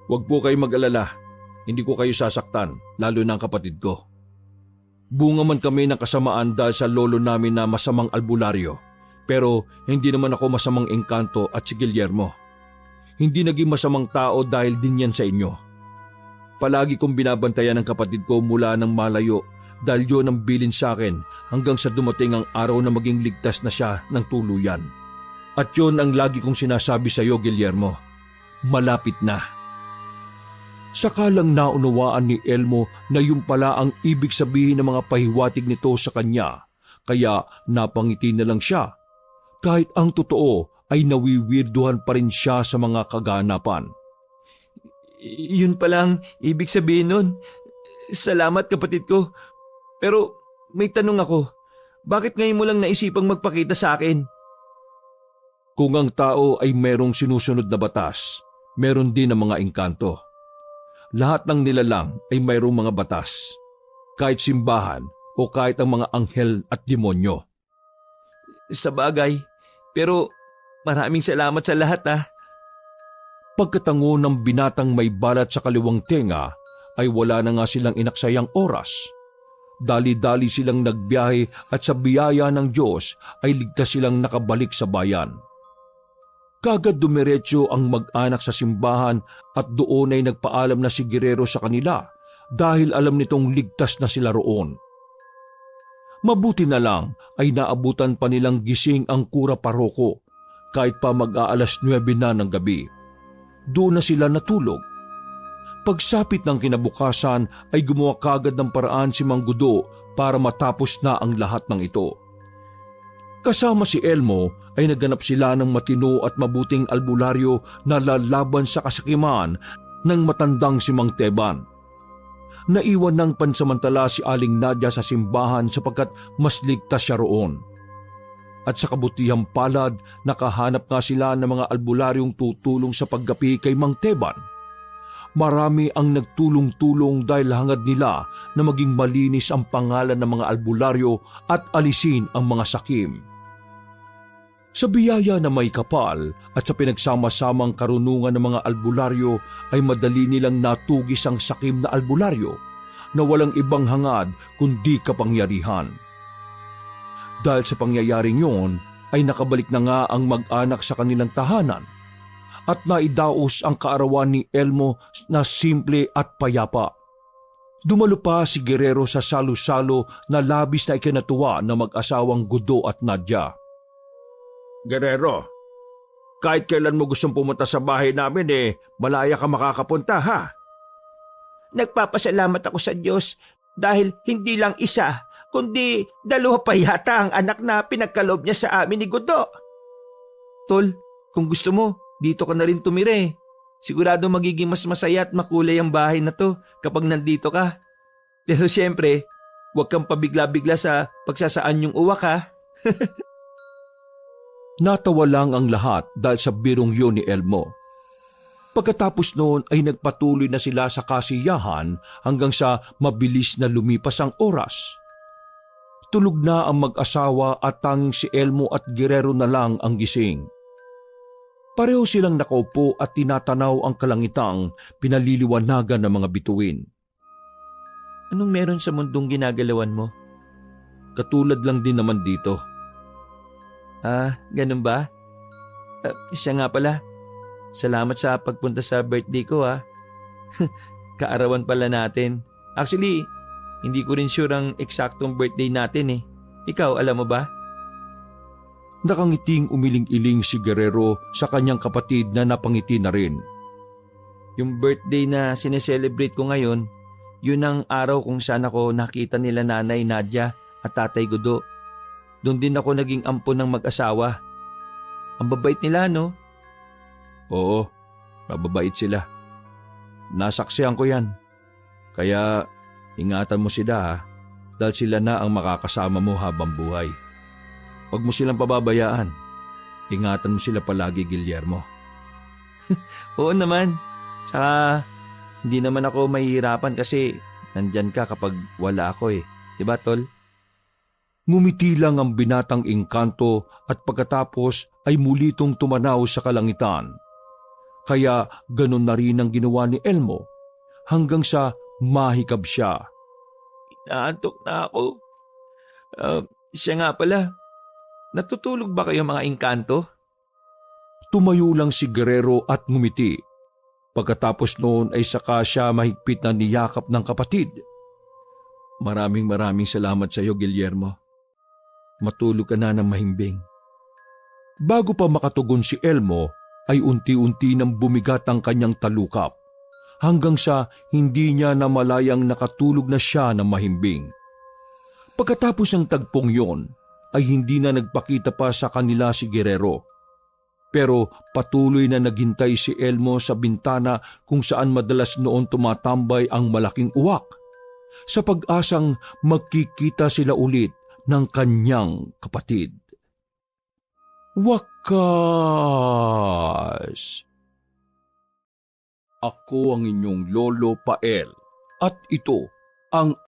Huwag po kayo mag-alala, hindi ko kayo sasaktan, lalo na ang kapatid ko. Bunga man kami ng kasamaan dahil sa lolo namin na masamang albularyo, pero hindi naman ako masamang engkanto at si Guillermo. Hindi naging masamang tao dahil din yan sa inyo. Palagi kong binabantayan ang kapatid ko mula ng malayo dahil yun ang bilin sa akin hanggang sa dumating ang araw na maging ligtas na siya ng tuluyan. At yun ang lagi kong sinasabi sa iyo, Guillermo. Malapit na. Saka lang naunawaan ni Elmo na yun pala ang ibig sabihin ng mga pahiwatig nito sa kanya, kaya napangiti na lang siya. Kahit ang totoo ay nawiwirduhan pa rin siya sa mga kaganapan. Yun palang ibig sabihin nun. Salamat kapatid ko. Pero may tanong ako, bakit ngayon mo lang naisipang magpakita sa akin? Kung ang tao ay merong sinusunod na batas, meron din ang mga engkanto. Lahat ng nilalang ay mayroong mga batas, kahit simbahan o kahit ang mga anghel at demonyo. Sa bagay, pero maraming salamat sa lahat Pagkatango ng binatang may balat sa kaliwang tenga, ay wala na nga silang inaksayang oras. Dali-dali silang nagbiyahe at sa biyaya ng Diyos ay ligtas silang nakabalik sa bayan. Kagad dumiretso ang mag-anak sa simbahan at doon ay nagpaalam na si Guerrero sa kanila dahil alam nitong ligtas na sila roon. Mabuti na lang ay naabutan pa nilang gising ang kura paroko kahit pa mag-aalas 9 na ng gabi. Doon na sila natulog. Pagsapit ng kinabukasan ay gumawa kagad ng paraan si Mang Gudo para matapos na ang lahat ng ito. Kasama si Elmo ay nagganap sila ng matino at mabuting albularyo na lalaban sa kasakiman ng matandang si Mang Teban. Naiwan ng pansamantala si Aling Nadia sa simbahan sapagkat mas ligtas siya roon. At sa kabutihang palad, nakahanap nga sila ng mga albularyong tutulong sa paggapi kay Mang Teban. marami ang nagtulong-tulong dahil hangad nila na maging malinis ang pangalan ng mga albularyo at alisin ang mga sakim. Sa biyaya na may kapal at sa pinagsama-samang karunungan ng mga albularyo ay madali nilang natugis ang sakim na albularyo na walang ibang hangad kundi kapangyarihan. Dahil sa pangyayaring yon ay nakabalik na nga ang mag-anak sa kanilang tahanan at naidaos ang kaarawan ni Elmo na simple at payapa. Dumalo pa si Guerrero sa salo-salo na labis na ikinatuwa ng mag-asawang Gudo at Nadia. Guerrero, kahit kailan mo gustong pumunta sa bahay namin malaya ka makakapunta ha. Nagpapasalamat ako sa Diyos dahil hindi lang isa, kundi 2 pa yata ang anak na pinagkaloob niya sa amin ni Gudo. Tol, kung gusto mo, dito ka na rin tumira. Sigurado magiging mas masaya at makulay ang bahay na to kapag nandito ka. Pero siyempre, huwag kang pabigla-bigla sa pagsasaan yung uwak ha. Natawa lang ang lahat dahil sa birong yun ni Elmo. Pagkatapos noon ay nagpatuloy na sila sa kasiyahan hanggang sa mabilis na lumipas ang oras. Tulog na ang mag-asawa at tanging si Elmo at Guerrero na lang ang gising. Pareho silang nakaupo at tinatanaw ang kalangitang pinaliliwanagan ng mga bituin. Anong meron sa mundong ginagalawan mo? Katulad lang din naman dito. Ganun ba? Siya nga pala. Salamat sa pagpunta sa birthday ko ha. Kaarawan pala natin. Actually, hindi ko rin sure ang eksaktong birthday natin Ikaw, alam mo ba? Nakangiting umiling-iling si Guerrero sa kanyang kapatid na napangiti na rin. Yung birthday na sineselebrate ko ngayon, yun ang araw kung saan ako nakita nila Nanay Nadia at Tatay Gudo. Doon din ako naging ampon ng mag-asawa. Ang babait nila, no? Oo, mababait sila. Nasaksihan ko yan. Kaya ingatan mo sila ha, dahil sila na ang makakasama mo habang buhay. Huwag mo silang pababayaan. Ingatan mo sila palagi, Guillermo. Oo naman. Saka hindi naman ako mahihirapan kasi nandyan ka kapag wala ako Diba, Tol? Ngumiti lang ang binatang engkanto at pagkatapos ay mulitong tumanaw sa kalangitan. Kaya ganun na rin ang ginawa ni Elmo hanggang sa mahikab siya. Inaantok na ako. Siya nga pala. Natutulog ba kayo mga engkanto? Tumayo lang si Guerrero at ngumiti. Pagkatapos noon ay saka siya mahigpit na niyakap ng kapatid. Maraming salamat sa iyo, Guillermo. Matulog ka na ng mahimbing. Bago pa makatugon si Elmo, ay unti-unti nang bumigat ang kanyang talukap hanggang sa hindi niya namalayang nakatulog na siya ng mahimbing. Pagkatapos ng tagpong yon, ay hindi na nagpakita pa sa kanila si Guerrero. Pero patuloy na naghintay si Elmo sa bintana kung saan madalas noon tumatambay ang malaking uwak, sa pag-asang magkikita sila ulit ng kanyang kapatid. Wakas! Ako ang inyong Lolo Pael at ito ang